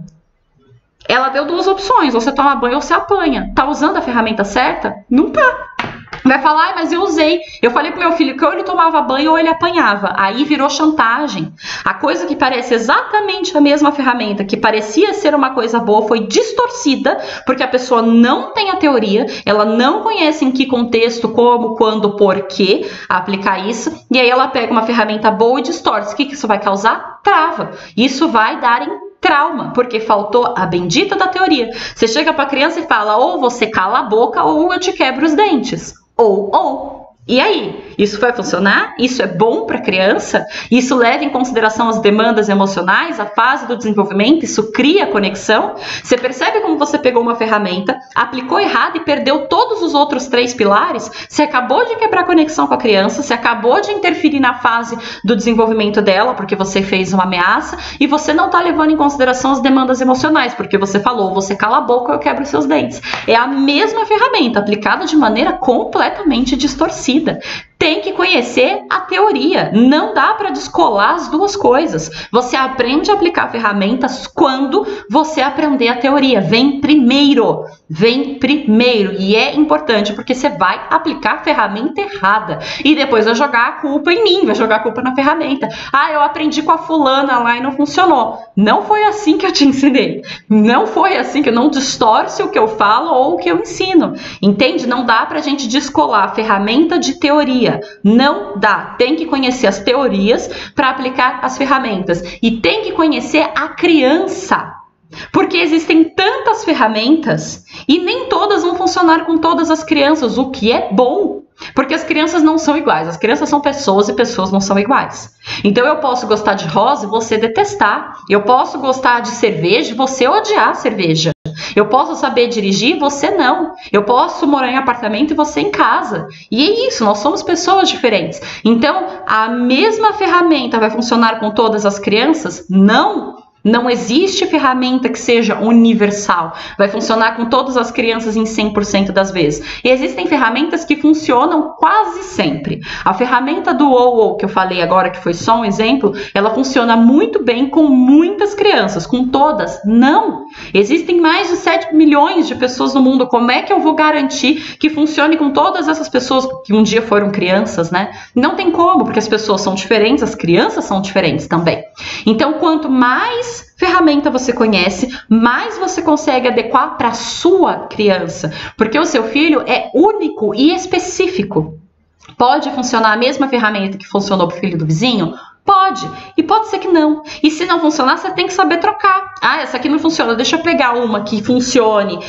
Ela deu 2 opções, ou você toma banho ou você apanha. Tá usando a ferramenta certa? Não tá. Vai falar, mas eu usei. Eu falei pro meu filho que ou ele tomava banho ou ele apanhava. Aí virou chantagem. A coisa que parece exatamente a mesma ferramenta, que parecia ser uma coisa boa, foi distorcida, porque a pessoa não tem a teoria, ela não conhece em que contexto, como, quando, por que aplicar isso, e aí ela pega uma ferramenta boa e distorce. O que isso vai causar? Trava. Isso vai dar em trauma, porque faltou a bendita da teoria. Você chega para a criança e fala, ou você cala a boca ou eu te quebro os dentes. Ou. E aí? Isso vai funcionar? Isso é bom para a criança? Isso leva em consideração as demandas emocionais, a fase do desenvolvimento? Isso cria conexão? Você percebe como você pegou uma ferramenta, aplicou errado e perdeu todos os outros 3 pilares? Você acabou de quebrar a conexão com a criança, você acabou de interferir na fase do desenvolvimento dela, porque você fez uma ameaça, e você não está levando em consideração as demandas emocionais, porque você falou, você cala a boca ou eu quebro seus dentes. É a mesma ferramenta, aplicada de maneira completamente distorcida. Tem que conhecer a teoria, não dá para descolar as duas coisas. Você aprende a aplicar ferramentas quando você aprender a teoria. Vem primeiro, e é importante porque você vai aplicar a ferramenta errada e depois vai jogar a culpa em mim, vai jogar a culpa na ferramenta. Ah, eu aprendi com a fulana lá e não funcionou. Não foi assim que eu te ensinei, não foi assim, que eu não distorce o que eu falo ou o que eu ensino, entende? Não dá pra gente descolar a ferramenta de teoria. teoria. Não dá. Tem que conhecer as teorias para aplicar as ferramentas. E tem que conhecer a criança. Porque existem tantas ferramentas e nem todas vão funcionar com todas as crianças, o que é bom. Porque as crianças não são iguais, as crianças são pessoas e pessoas não são iguais. Então eu posso gostar de rosa e você detestar. Eu posso gostar de cerveja e você odiar a cerveja. Eu posso saber dirigir e você não. Eu posso morar em apartamento e você em casa. E é isso, nós somos pessoas diferentes. Então a mesma ferramenta vai funcionar com todas as crianças? Não. Não existe ferramenta que seja universal, vai funcionar com todas as crianças em 100% das vezes. E existem ferramentas que funcionam quase sempre. A ferramenta do OO que eu falei agora, que foi só um exemplo, ela funciona muito bem com muitas crianças, com todas, não. Existem mais de 7 milhões de pessoas no mundo, como é que eu vou garantir que funcione com todas essas pessoas que um dia foram crianças, né? Não tem como, porque as pessoas são diferentes, as crianças são diferentes também. Então, quanto mais ferramenta você conhece, mais você consegue adequar para a sua criança, porque o seu filho é único e específico. Pode funcionar a mesma ferramenta que funcionou para o filho do vizinho? Pode, e pode ser que não. E se não funcionar, você tem que saber trocar. Ah, essa aqui não funciona, deixa eu pegar uma que funcione,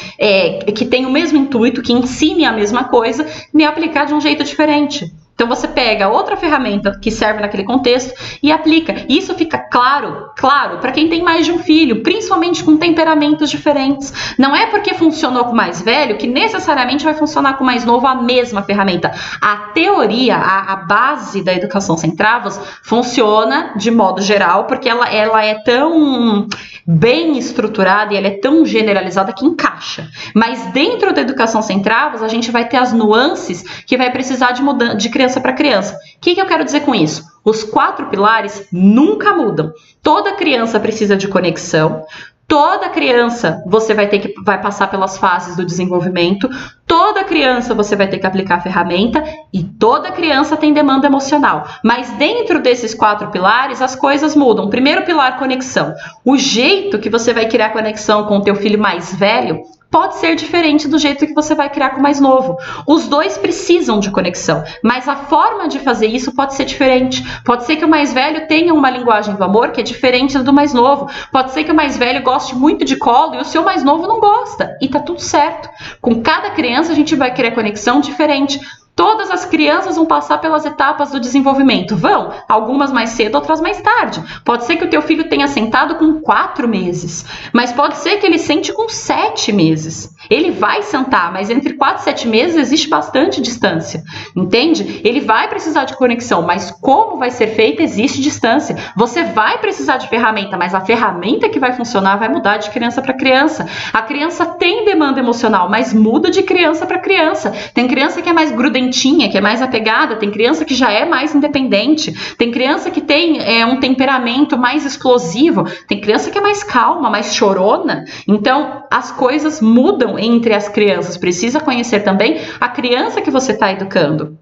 que tenha o mesmo intuito, que ensine a mesma coisa, e aplicar de um jeito diferente. Então você pega outra ferramenta que serve naquele contexto e aplica. Isso fica claro para quem tem mais de um filho, principalmente com temperamentos diferentes. Não é porque funcionou com o mais velho que necessariamente vai funcionar com o mais novo a mesma ferramenta. A teoria, a base da educação sem travas funciona de modo geral porque ela é tão bem estruturada e ela é tão generalizada que encaixa. Mas dentro da educação sem travas a gente vai ter as nuances que vai precisar de criança para criança. O que eu quero dizer com isso? Os 4 pilares nunca mudam. Toda criança precisa de conexão. Toda criança você vai passar pelas fases do desenvolvimento. Toda criança você vai ter que aplicar a ferramenta e toda criança tem demanda emocional. Mas dentro desses 4 pilares as coisas mudam. Primeiro pilar, conexão. O jeito que você vai criar conexão com o teu filho mais velho pode ser diferente do jeito que você vai criar com o mais novo. Os dois precisam de conexão, mas a forma de fazer isso pode ser diferente. Pode ser que o mais velho tenha uma linguagem do amor que é diferente do mais novo. Pode ser que o mais velho goste muito de colo e o seu mais novo não gosta. E tá tudo certo. Com cada criança a gente vai criar conexão diferente. Todas as crianças vão passar pelas etapas do desenvolvimento. Vão, algumas mais cedo, outras mais tarde. Pode ser que o teu filho tenha sentado com 4 meses, mas pode ser que ele sente com 7 meses. Ele vai sentar, mas entre 4 e 7 meses existe bastante distância, entende? Ele vai precisar de conexão, mas como vai ser feita existe distância. Você vai precisar de ferramenta, mas a ferramenta que vai funcionar vai mudar de criança para criança. A criança tem demanda emocional, mas muda de criança para criança. Tem criança que é mais grudentinha, que é mais apegada, tem criança que já é mais independente, tem criança que tem um temperamento mais explosivo, tem criança que é mais calma, mais chorona. Então as coisas mudam entre as crianças, precisa conhecer também a criança que você está educando.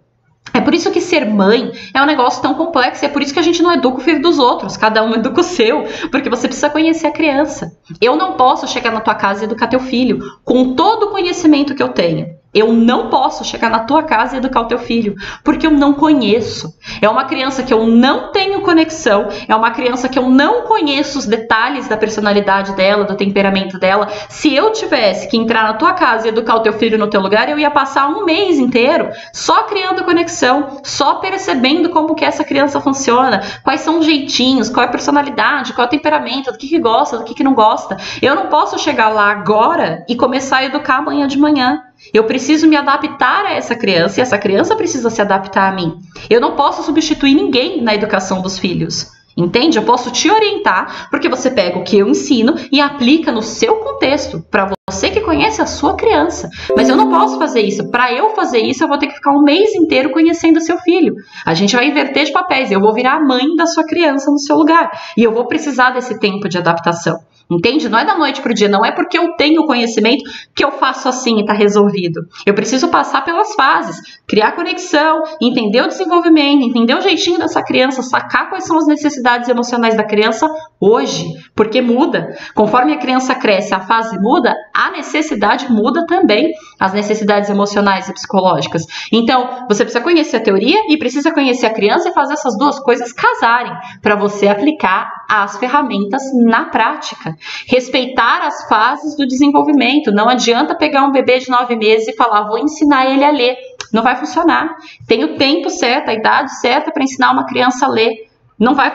É por isso que ser mãe é um negócio tão complexo, é por isso que a gente não educa o filho dos outros, cada um educa o seu, porque você precisa conhecer a criança. Eu não posso chegar na tua casa e educar teu filho com todo o conhecimento que eu tenho. Eu não posso chegar na tua casa e educar o teu filho, porque eu não conheço. É uma criança que eu não tenho conexão, é uma criança que eu não conheço os detalhes da personalidade dela, do temperamento dela. Se eu tivesse que entrar na tua casa e educar o teu filho no teu lugar, eu ia passar um mês inteiro só criando conexão, só percebendo como que essa criança funciona, quais são os jeitinhos, qual é a personalidade, qual é o temperamento, do que gosta, do que não gosta. Eu não posso chegar lá agora e começar a educar amanhã de manhã. Eu preciso me adaptar a essa criança e essa criança precisa se adaptar a mim. Eu não posso substituir ninguém na educação dos filhos. Entende? Eu posso te orientar porque você pega o que eu ensino e aplica no seu contexto, para você que conhece a sua criança. Mas eu não posso fazer isso. Para eu fazer isso, eu vou ter que ficar um mês inteiro conhecendo o seu filho. A gente vai inverter de papéis. Eu vou virar a mãe da sua criança no seu lugar. E eu vou precisar desse tempo de adaptação. Entende? Não é da noite para o dia, não é porque eu tenho conhecimento que eu faço assim e está resolvido. Eu preciso passar pelas fases, criar conexão, entender o desenvolvimento, entender o jeitinho dessa criança, sacar quais são as necessidades emocionais da criança hoje, porque muda. Conforme a criança cresce, a fase muda, a necessidade muda também, as necessidades emocionais e psicológicas. Então, você precisa conhecer a teoria e precisa conhecer a criança e fazer essas duas coisas casarem, para você aplicar as ferramentas na prática. Respeitar as fases do desenvolvimento. Não adianta pegar um bebê de 9 meses e falar, vou ensinar ele a ler. Não vai funcionar. Tem o tempo certo, a idade certa para ensinar uma criança a ler.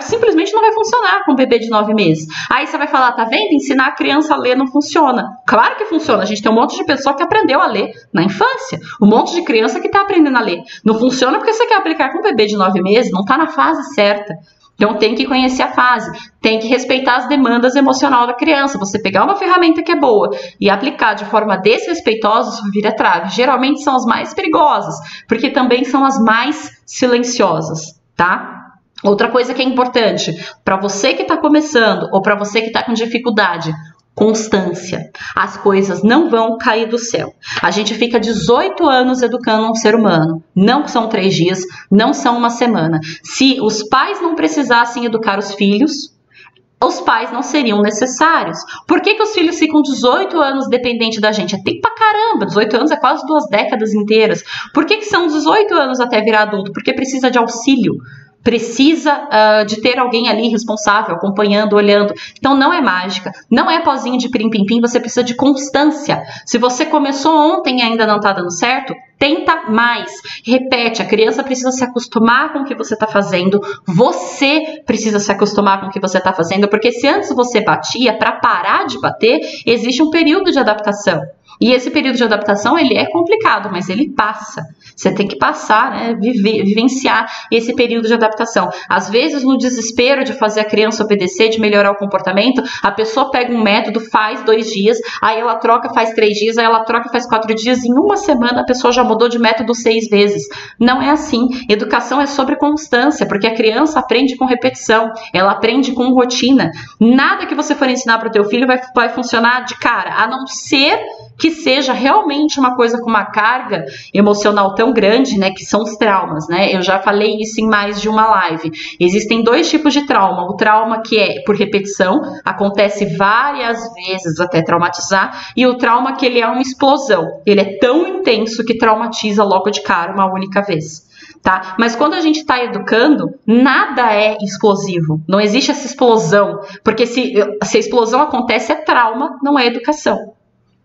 Simplesmente não vai funcionar com um bebê de 9 meses. Aí você vai falar, tá vendo? Ensinar a criança a ler não funciona. Claro que funciona. A gente tem um monte de pessoa que aprendeu a ler na infância. Um monte de criança que está aprendendo a ler. Não funciona porque você quer aplicar com um bebê de 9 meses, não está na fase certa. Então tem que conhecer a fase, tem que respeitar as demandas emocionais da criança. Você pegar uma ferramenta que é boa e aplicar de forma desrespeitosa, isso vira trave. Geralmente são as mais perigosas, porque também são as mais silenciosas, tá? Outra coisa que é importante, para você que está começando ou para você que está com dificuldade, constância. As coisas não vão cair do céu. A gente fica 18 anos educando um ser humano. Não são 3 dias, não são uma semana. Se os pais não precisassem educar os filhos, os pais não seriam necessários. Por que os filhos ficam 18 anos dependentes da gente? É tempo pra caramba. 18 anos é quase 2 décadas inteiras. Por que são 18 anos até virar adulto? Porque precisa de auxílio. Precisa de ter alguém ali responsável, acompanhando, olhando. Então não é mágica, não é pozinho de pirim-pim-pim, você precisa de constância. Se você começou ontem e ainda não está dando certo, tenta mais, repete. A criança precisa se acostumar com o que você está fazendo, você precisa se acostumar com o que você está fazendo, porque se antes você batia, para parar de bater, existe um período de adaptação. E esse período de adaptação, ele é complicado, mas ele passa. Você tem que passar, né, vivenciar esse período de adaptação. Às vezes, no desespero de fazer a criança obedecer, de melhorar o comportamento, a pessoa pega um método, faz 2 dias, aí ela troca, faz 3 dias, aí ela troca, faz 4 dias, em uma semana a pessoa já mudou de método 6 vezes. Não é assim. Educação é sobre constância, porque a criança aprende com repetição, ela aprende com rotina. Nada que você for ensinar para o teu filho vai funcionar de cara, a não ser que seja realmente uma coisa com uma carga emocional tão grande, né, que são os traumas, né? Eu já falei isso em mais de uma live. Existem 2 tipos de trauma. O trauma que é por repetição, acontece várias vezes até traumatizar, e o trauma que ele é uma explosão. Ele é tão intenso que traumatiza logo de cara uma única vez. Tá? Mas quando a gente está educando, nada é explosivo. Não existe essa explosão, porque se a explosão acontece é trauma, não é educação.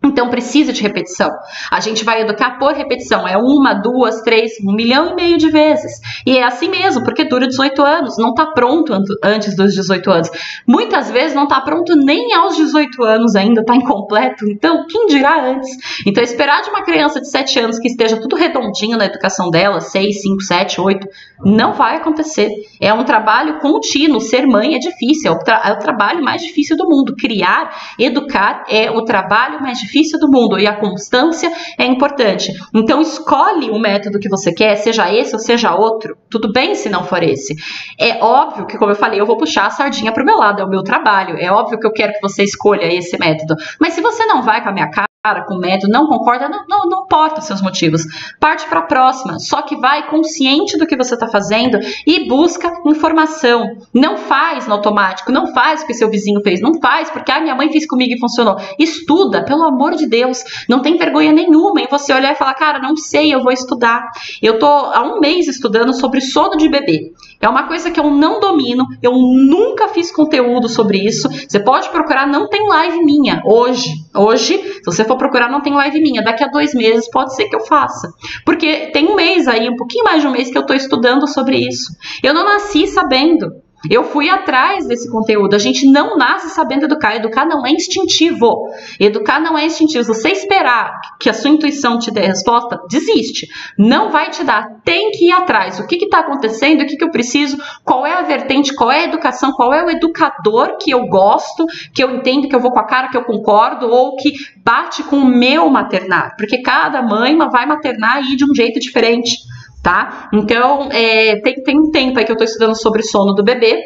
Então precisa de repetição. A gente vai educar por repetição. É 1, 2, 3, 1,5 milhão de vezes. E é assim mesmo, porque dura 18 anos. Não está pronto antes dos 18 anos. Muitas vezes não está pronto nem aos 18 anos ainda, está incompleto. Então, quem dirá antes? Então, esperar de uma criança de 7 anos que esteja tudo redondinho na educação dela, 6, 5, 7, 8, não vai acontecer. É um trabalho contínuo. Ser mãe é difícil. É o trabalho mais difícil do mundo. Criar, educar é o trabalho mais difícil do mundo, e a constância é importante. Então escolhe o método que você quer, seja esse ou seja outro, tudo bem se não for esse. É óbvio que, como eu falei, eu vou puxar a sardinha pro meu lado, é o meu trabalho, é óbvio que eu quero que você escolha esse método, mas se você não vai com a minha cara, com o método, não concorda, não importa os seus motivos, parte para a próxima, só que vai consciente do que você está fazendo e busca informação. Não faz no automático, não faz porque seu vizinho fez, não faz porque minha mãe fez comigo e funcionou. Estuda, pelo amor de Deus, não tem vergonha nenhuma em você olhar e falar, cara, não sei, eu vou estudar. Eu tô há 1 mês estudando sobre sono de bebê. É uma coisa que eu não domino, eu nunca fiz conteúdo sobre isso. Você pode procurar, não tem live minha hoje, se você for procurar, não tem live minha. Daqui a 2 meses pode ser que eu faça. Porque tem 1 mês aí, um pouquinho mais de 1 mês que eu tô estudando sobre isso. Eu não nasci sabendo. Eu fui atrás desse conteúdo. A gente não nasce sabendo educar. Educar não é instintivo. Educar não é instintivo. Se você esperar que a sua intuição te dê a resposta, desiste. Não vai te dar. Tem que ir atrás. O que está acontecendo? O que eu preciso? Qual é a vertente? Qual é a educação? Qual é o educador que eu gosto? Que eu entendo, que eu vou com a cara, que eu concordo? Ou que bate com o meu maternar? Porque cada mãe vai maternar aí de um jeito diferente. Tá? Então, tem um tempo aí que eu tô estudando sobre sono do bebê.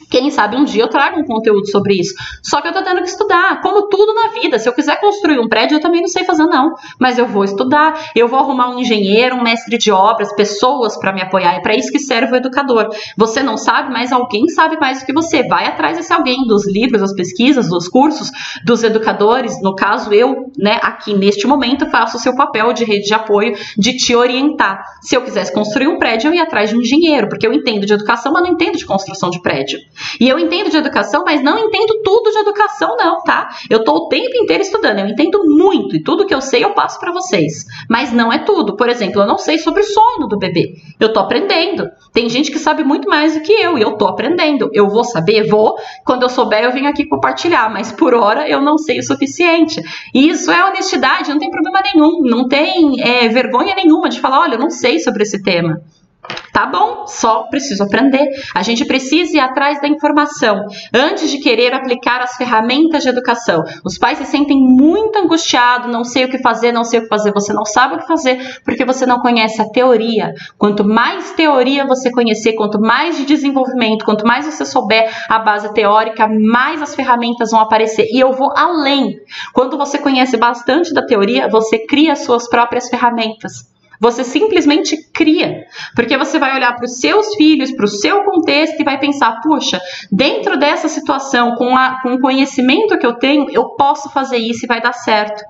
Quem sabe um dia eu trago um conteúdo sobre isso. Só que eu tô tendo que estudar, como tudo na vida. Se eu quiser construir um prédio, eu também não sei fazer não. Mas eu vou estudar, eu vou arrumar um engenheiro, um mestre de obras, pessoas para me apoiar. É para isso que serve o educador. Você não sabe, mas alguém sabe mais do que você. Vai atrás desse alguém, dos livros, das pesquisas, dos cursos, dos educadores. No caso, eu, né, aqui neste momento, faço o seu papel de rede de apoio, de te orientar. Se eu quisesse construir um prédio, eu ia atrás de um engenheiro, porque eu entendo de educação, mas não entendo de construção de prédio. E eu entendo de educação, mas não entendo tudo de educação não, tá? Eu tô o tempo inteiro estudando, eu entendo muito e tudo que eu sei eu passo para vocês. Mas não é tudo. Por exemplo, eu não sei sobre o sono do bebê. Eu tô aprendendo. Tem gente que sabe muito mais do que eu e eu tô aprendendo. Eu vou saber? Vou. Quando eu souber, eu venho aqui compartilhar. Mas por hora eu não sei o suficiente. E isso é honestidade, não tem problema nenhum. Não tem vergonha nenhuma de falar, olha, eu não sei sobre esse tema. Tá bom, só preciso aprender. A gente precisa ir atrás da informação antes de querer aplicar as ferramentas de educação. Os pais se sentem muito angustiados, não sei o que fazer, não sei o que fazer. Você não sabe o que fazer porque você não conhece a teoria. Quanto mais teoria você conhecer, quanto mais de desenvolvimento, quanto mais você souber a base teórica, mais as ferramentas vão aparecer. E eu vou além. Quando você conhece bastante da teoria, você cria suas próprias ferramentas. Você simplesmente cria, porque você vai olhar para os seus filhos, para o seu contexto e vai pensar, puxa, dentro dessa situação, com o conhecimento que eu tenho, eu posso fazer isso e vai dar certo.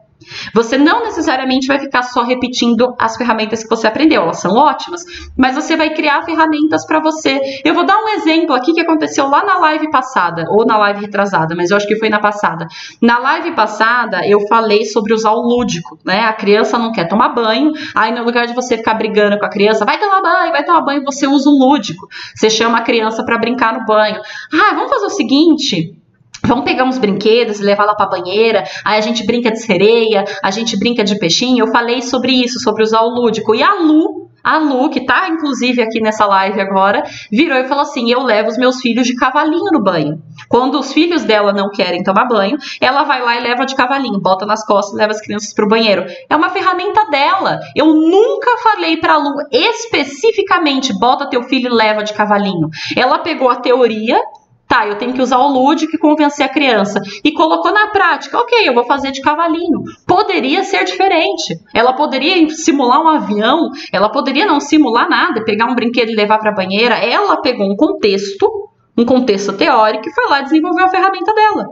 Você não necessariamente vai ficar só repetindo as ferramentas que você aprendeu, elas são ótimas, mas você vai criar ferramentas para você. Eu vou dar um exemplo aqui que aconteceu lá na live passada, ou na live retrasada, mas eu acho que foi na passada. Na live passada, eu falei sobre usar o lúdico, né? A criança não quer tomar banho, aí no lugar de você ficar brigando com a criança, vai tomar banho, você usa o lúdico. Você chama a criança para brincar no banho. Ah, vamos fazer o seguinte... Vamos pegar uns brinquedos e levar lá para a banheira, aí a gente brinca de sereia, a gente brinca de peixinho. Eu falei sobre isso, sobre usar o lúdico. E a Lu, que tá inclusive aqui nessa live agora, virou e falou assim, eu levo os meus filhos de cavalinho no banho. Quando os filhos dela não querem tomar banho, ela vai lá e leva de cavalinho, bota nas costas e leva as crianças pro banheiro. É uma ferramenta dela. Eu nunca falei pra Lu especificamente, bota teu filho e leva de cavalinho. Ela pegou a teoria... Tá, eu tenho que usar o lúdico e convencer a criança. E colocou na prática. Ok, eu vou fazer de cavalinho. Poderia ser diferente. Ela poderia simular um avião. Ela poderia não simular nada. Pegar um brinquedo e levar para a banheira. Ela pegou um contexto teórico e foi lá desenvolver a ferramenta dela.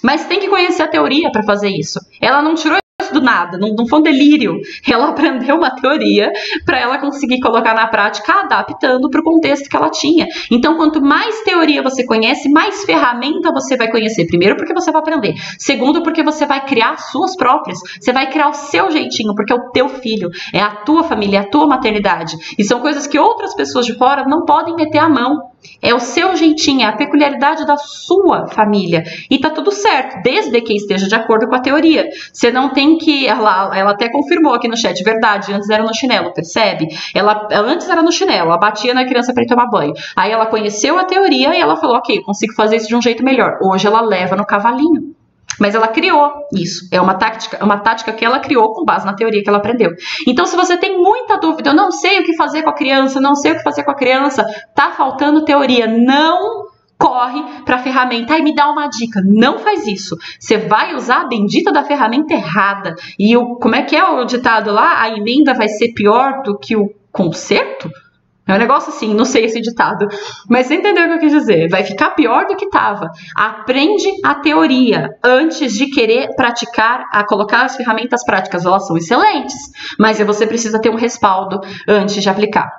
Mas tem que conhecer a teoria para fazer isso. Ela não tirou do nada, não foi um delírio. Ela aprendeu uma teoria para ela conseguir colocar na prática, adaptando para o contexto que ela tinha. Então, quanto mais teoria você conhece, mais ferramenta você vai conhecer. Primeiro, porque você vai aprender. Segundo, porque você vai criar suas próprias. Você vai criar o seu jeitinho, porque é o teu filho, é a tua família, é a tua maternidade. E são coisas que outras pessoas de fora não podem meter a mão. É o seu jeitinho, é a peculiaridade da sua família. E tá tudo certo, desde que esteja de acordo com a teoria. Você não tem que... Ela até confirmou aqui no chat, verdade, antes era no chinelo, percebe? Ela antes era no chinelo, ela batia na criança para ir tomar banho. Aí ela conheceu a teoria e ela falou, ok, consigo fazer isso de um jeito melhor. Hoje ela leva no cavalinho. Mas ela criou isso, é uma tática que ela criou com base na teoria que ela aprendeu. Então, se você tem muita dúvida, eu não sei o que fazer com a criança, tá faltando teoria, não corre para a ferramenta. Ai, me dá uma dica, não faz isso. Você vai usar a bendita da ferramenta errada. E como é que é o ditado lá? A emenda vai ser pior do que o conserto? É um negócio assim, não sei esse ditado, mas você entendeu o que eu quis dizer. Vai ficar pior do que estava. Aprende a teoria antes de querer praticar, a colocar as ferramentas práticas. Elas são excelentes, mas você precisa ter um respaldo antes de aplicar.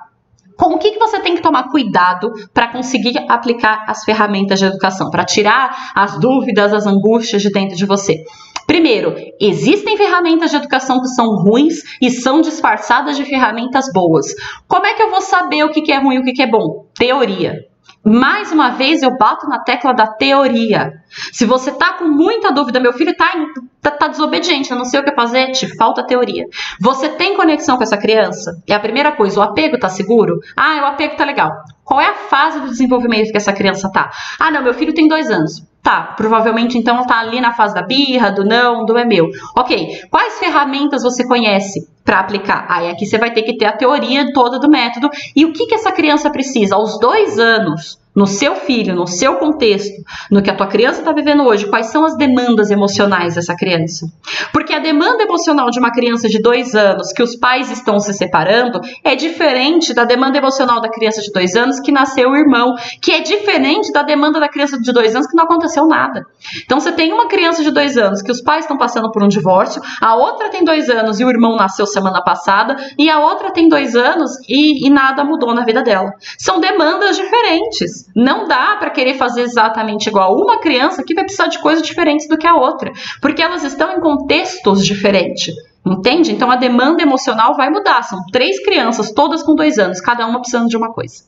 Com o que você tem que tomar cuidado para conseguir aplicar as ferramentas de educação, para tirar as dúvidas, as angústias de dentro de você? Primeiro, existem ferramentas de educação que são ruins e são disfarçadas de ferramentas boas. Como é que eu vou saber o que é ruim e o que é bom? Teoria. Mais uma vez, eu bato na tecla da teoria. Se você tá com muita dúvida, meu filho tá desobediente, eu não sei o que fazer, te falta teoria. Você tem conexão com essa criança? É a primeira coisa, o apego tá seguro? Ah, o apego tá legal. Qual é a fase do desenvolvimento que essa criança tá? Ah, não, meu filho tem 2 anos. Tá, provavelmente então tá ali na fase da birra, do não, do é meu. Ok, quais ferramentas você conhece para aplicar? Aí aqui você vai ter que ter a teoria toda do método e o que essa criança precisa aos 2 anos, no seu filho, no seu contexto, no que a tua criança está vivendo hoje, quais são as demandas emocionais dessa criança? Porque a demanda emocional de uma criança de 2 anos, que os pais estão se separando, é diferente da demanda emocional da criança de 2 anos que nasceu o irmão, que é diferente da demanda da criança de 2 anos que não aconteceu nada. Então você tem uma criança de 2 anos que os pais estão passando por um divórcio, a outra tem 2 anos e o irmão nasceu semana passada, e a outra tem 2 anos e nada mudou na vida dela. São demandas diferentes. Não dá para querer fazer exatamente igual uma criança que vai precisar de coisas diferentes do que a outra, porque elas estão em contextos diferentes, entende? Então a demanda emocional vai mudar. São 3 crianças, todas com 2 anos, cada uma precisando de uma coisa.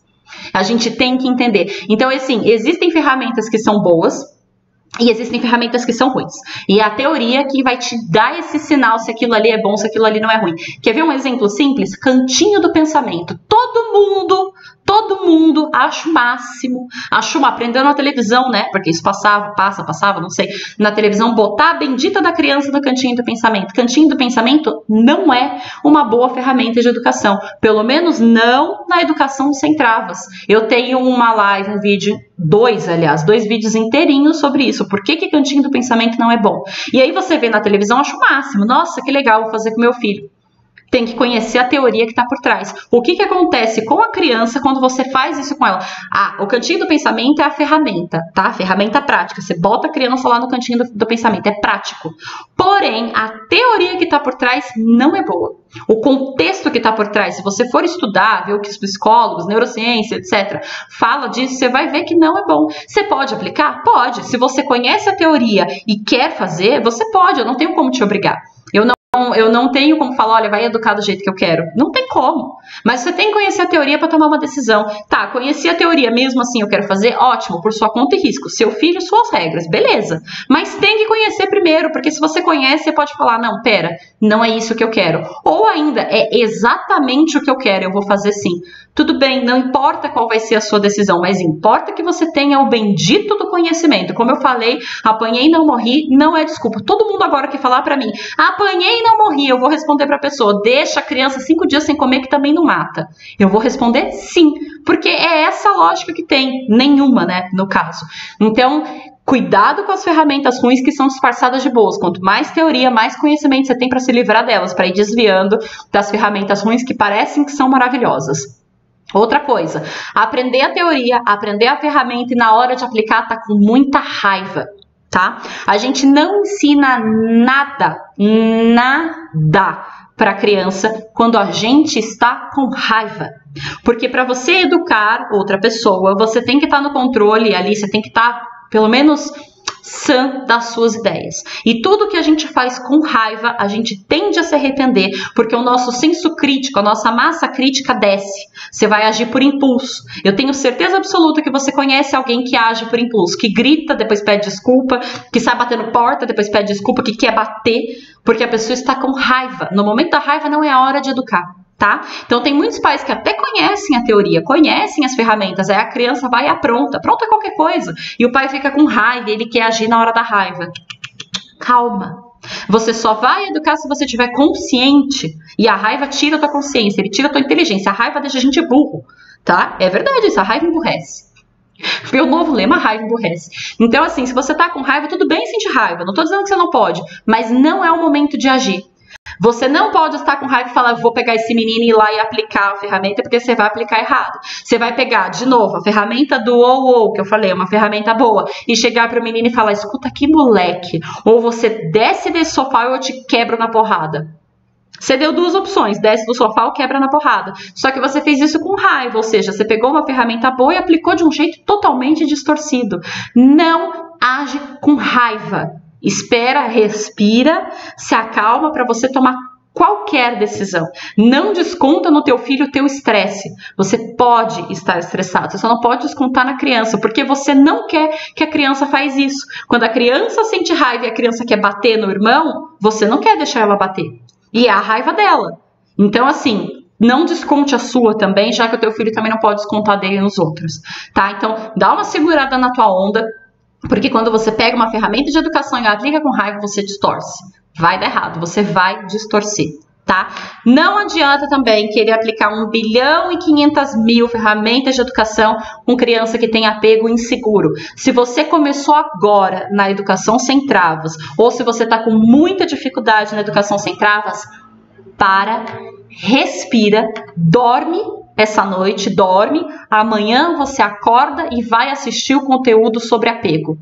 A gente tem que entender. Então, assim, existem ferramentas que são boas e existem ferramentas que são ruins. E é a teoria que vai te dar esse sinal se aquilo ali é bom, se aquilo ali não é ruim. Quer ver um exemplo simples? Cantinho do pensamento. Todo mundo acha o máximo, aprendeu na televisão, né? Porque isso passava, não sei, na televisão, botar a bendita da criança no cantinho do pensamento. Cantinho do pensamento não é uma boa ferramenta de educação, pelo menos não na educação sem travas. Eu tenho uma live, um vídeo, 2 vídeos inteirinhos sobre isso. Por que cantinho do pensamento não é bom? E aí você vê na televisão, acha o máximo. Nossa, que legal, vou fazer com meu filho. Tem que conhecer a teoria que está por trás. O que acontece com a criança quando você faz isso com ela? O cantinho do pensamento é a ferramenta, tá? A ferramenta prática. Você bota a criança lá no cantinho do pensamento, é prático. Porém, a teoria que está por trás não é boa. O contexto que está por trás, se você for estudar, ver o que os psicólogos, neurociência, etc., fala disso, você vai ver que não é bom. Você pode aplicar? Pode. Se você conhece a teoria e quer fazer, você pode. Eu não tenho como te obrigar. Eu não tenho como falar, olha, vai educar do jeito que eu quero. Não tem como. Mas você tem que conhecer a teoria para tomar uma decisão. Tá, conheci a teoria, mesmo assim eu quero fazer? Ótimo, por sua conta e risco. Seu filho, suas regras, beleza. Mas tem que conhecer primeiro, porque se você conhece, você pode falar, não, pera, não é isso que eu quero. Ou ainda, é exatamente o que eu quero, eu vou fazer sim. Tudo bem, não importa qual vai ser a sua decisão, mas importa que você tenha o bendito do conhecimento. Como eu falei, apanhei e não morri, não é desculpa. Todo mundo agora que falar pra mim, apanhei e não morri, eu vou responder pra pessoa, deixa a criança 5 dias sem comer que também não mata. Eu vou responder sim, porque é essa lógica que tem, nenhuma, né, no caso. Então, cuidado com as ferramentas ruins que são disfarçadas de boas. Quanto mais teoria, mais conhecimento você tem para se livrar delas, para ir desviando das ferramentas ruins que parecem que são maravilhosas. Outra coisa, aprender a teoria, aprender a ferramenta e na hora de aplicar tá com muita raiva, tá? A gente não ensina nada para a criança quando a gente está com raiva. Porque para você educar outra pessoa, você tem que estar no controle ali, você tem que estar pelo menos sã das suas ideias. E tudo que a gente faz com raiva, a gente tende a se arrepender, porque o nosso senso crítico, a nossa massa crítica desce. Você vai agir por impulso. Eu tenho certeza absoluta que você conhece alguém que age por impulso, que grita, depois pede desculpa, que sai batendo porta, depois pede desculpa, que quer bater, porque a pessoa está com raiva. No momento da raiva não é a hora de educar. Tá? Então tem muitos pais que até conhecem a teoria, conhecem as ferramentas, aí a criança vai e apronta qualquer coisa, e o pai fica com raiva, ele quer agir na hora da raiva. Calma. Você só vai educar se você estiver consciente, e a raiva tira a tua consciência, ele tira a tua inteligência, a raiva deixa a gente burro, tá? É verdade isso, a raiva emburrece. Meu novo lema, a raiva emburrece. Então assim, se você tá com raiva, tudo bem sentir raiva, não tô dizendo que você não pode, mas não é o momento de agir. Você não pode estar com raiva e falar, vou pegar esse menino e ir lá e aplicar a ferramenta, porque você vai aplicar errado. Você vai pegar, de novo, a ferramenta do ou, que eu falei, é uma ferramenta boa, e chegar para o menino e falar, escuta aqui, moleque, ou você desce desse sofá ou eu te quebro na porrada. Você deu 2 opções, desce do sofá ou quebra na porrada. Só que você fez isso com raiva, ou seja, você pegou uma ferramenta boa e aplicou de um jeito totalmente distorcido. Não age com raiva. Espera, respira, se acalma para você tomar qualquer decisão. Não desconta no teu filho o teu estresse. Você pode estar estressado, você só não pode descontar na criança, porque você não quer que a criança faz isso. Quando a criança sente raiva e a criança quer bater no irmão, você não quer deixar ela bater. E é a raiva dela. Então, assim, não desconte a sua também, já que o teu filho também não pode descontar dele nos outros, tá? Então, dá uma segurada na tua onda. Porque quando você pega uma ferramenta de educação e aplica com raiva, você distorce. Vai dar errado, você vai distorcer, tá? Não adianta também querer aplicar 1 bilhão e 500 mil ferramentas de educação com criança que tem apego inseguro. Se você começou agora na educação sem travas, ou se você está com muita dificuldade na educação sem travas, para, respira, dorme essa noite, dorme, amanhã você acorda e vai assistir o conteúdo sobre apego.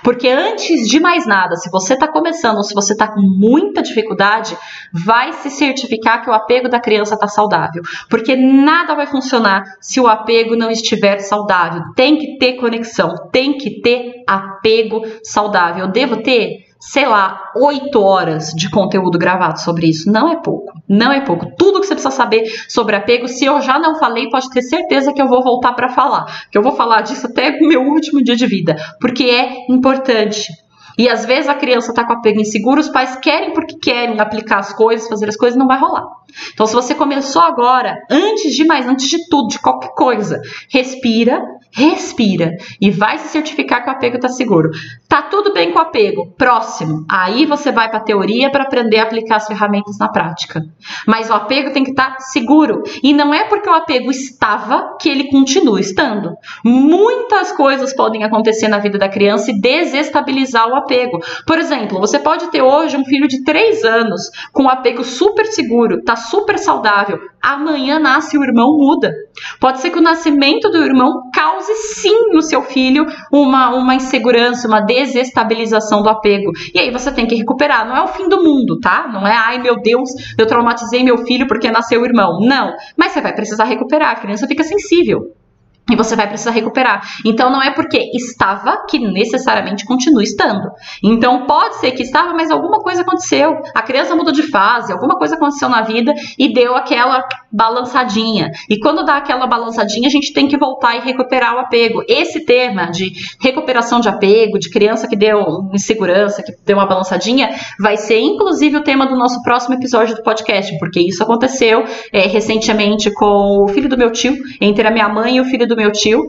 Porque antes de mais nada, se você está começando ou se você está com muita dificuldade, vai se certificar que o apego da criança está saudável. Porque nada vai funcionar se o apego não estiver saudável. Tem que ter conexão, tem que ter apego saudável. Eu devo ter, sei lá, 8 horas de conteúdo gravado sobre isso. Não é pouco, não é pouco. Tudo que você precisa saber sobre apego, se eu já não falei, pode ter certeza que eu vou voltar para falar. Que eu vou falar disso até o meu último dia de vida, porque é importante. E às vezes a criança está com apego inseguro, os pais querem porque querem aplicar as coisas, fazer as coisas, não vai rolar. Então se você começou agora, antes de tudo, de qualquer coisa, respira e vai se certificar que o apego está seguro. Tá tudo bem com o apego? Próximo. Aí você vai para a teoria para aprender a aplicar as ferramentas na prática. Mas o apego tem que estar seguro. E não é porque o apego estava que ele continua estando. Muitas coisas podem acontecer na vida da criança e desestabilizar o apego. Por exemplo, você pode ter hoje um filho de 3 anos com um apego super seguro, tá super saudável. Amanhã nasce o irmão, muda. Pode ser que o nascimento do irmão cause sim no seu filho uma insegurança, uma desestabilização do apego. E aí você tem que recuperar. Não é o fim do mundo, tá? Não é, ai meu Deus, eu traumatizei meu filho porque nasceu o irmão. Não. Mas você vai precisar recuperar. A criança fica sensível. E você vai precisar recuperar. Então, não é porque estava que necessariamente continua estando. Então, pode ser que estava, mas alguma coisa aconteceu. A criança mudou de fase, alguma coisa aconteceu na vida e deu aquela balançadinha. E quando dá aquela balançadinha, a gente tem que voltar e recuperar o apego. Esse tema de recuperação de apego, de criança que deu insegurança, que deu uma balançadinha, vai ser inclusive o tema do nosso próximo episódio do podcast, porque isso aconteceu recentemente com o filho do meu tio, entre a minha mãe e o filho do meu tio,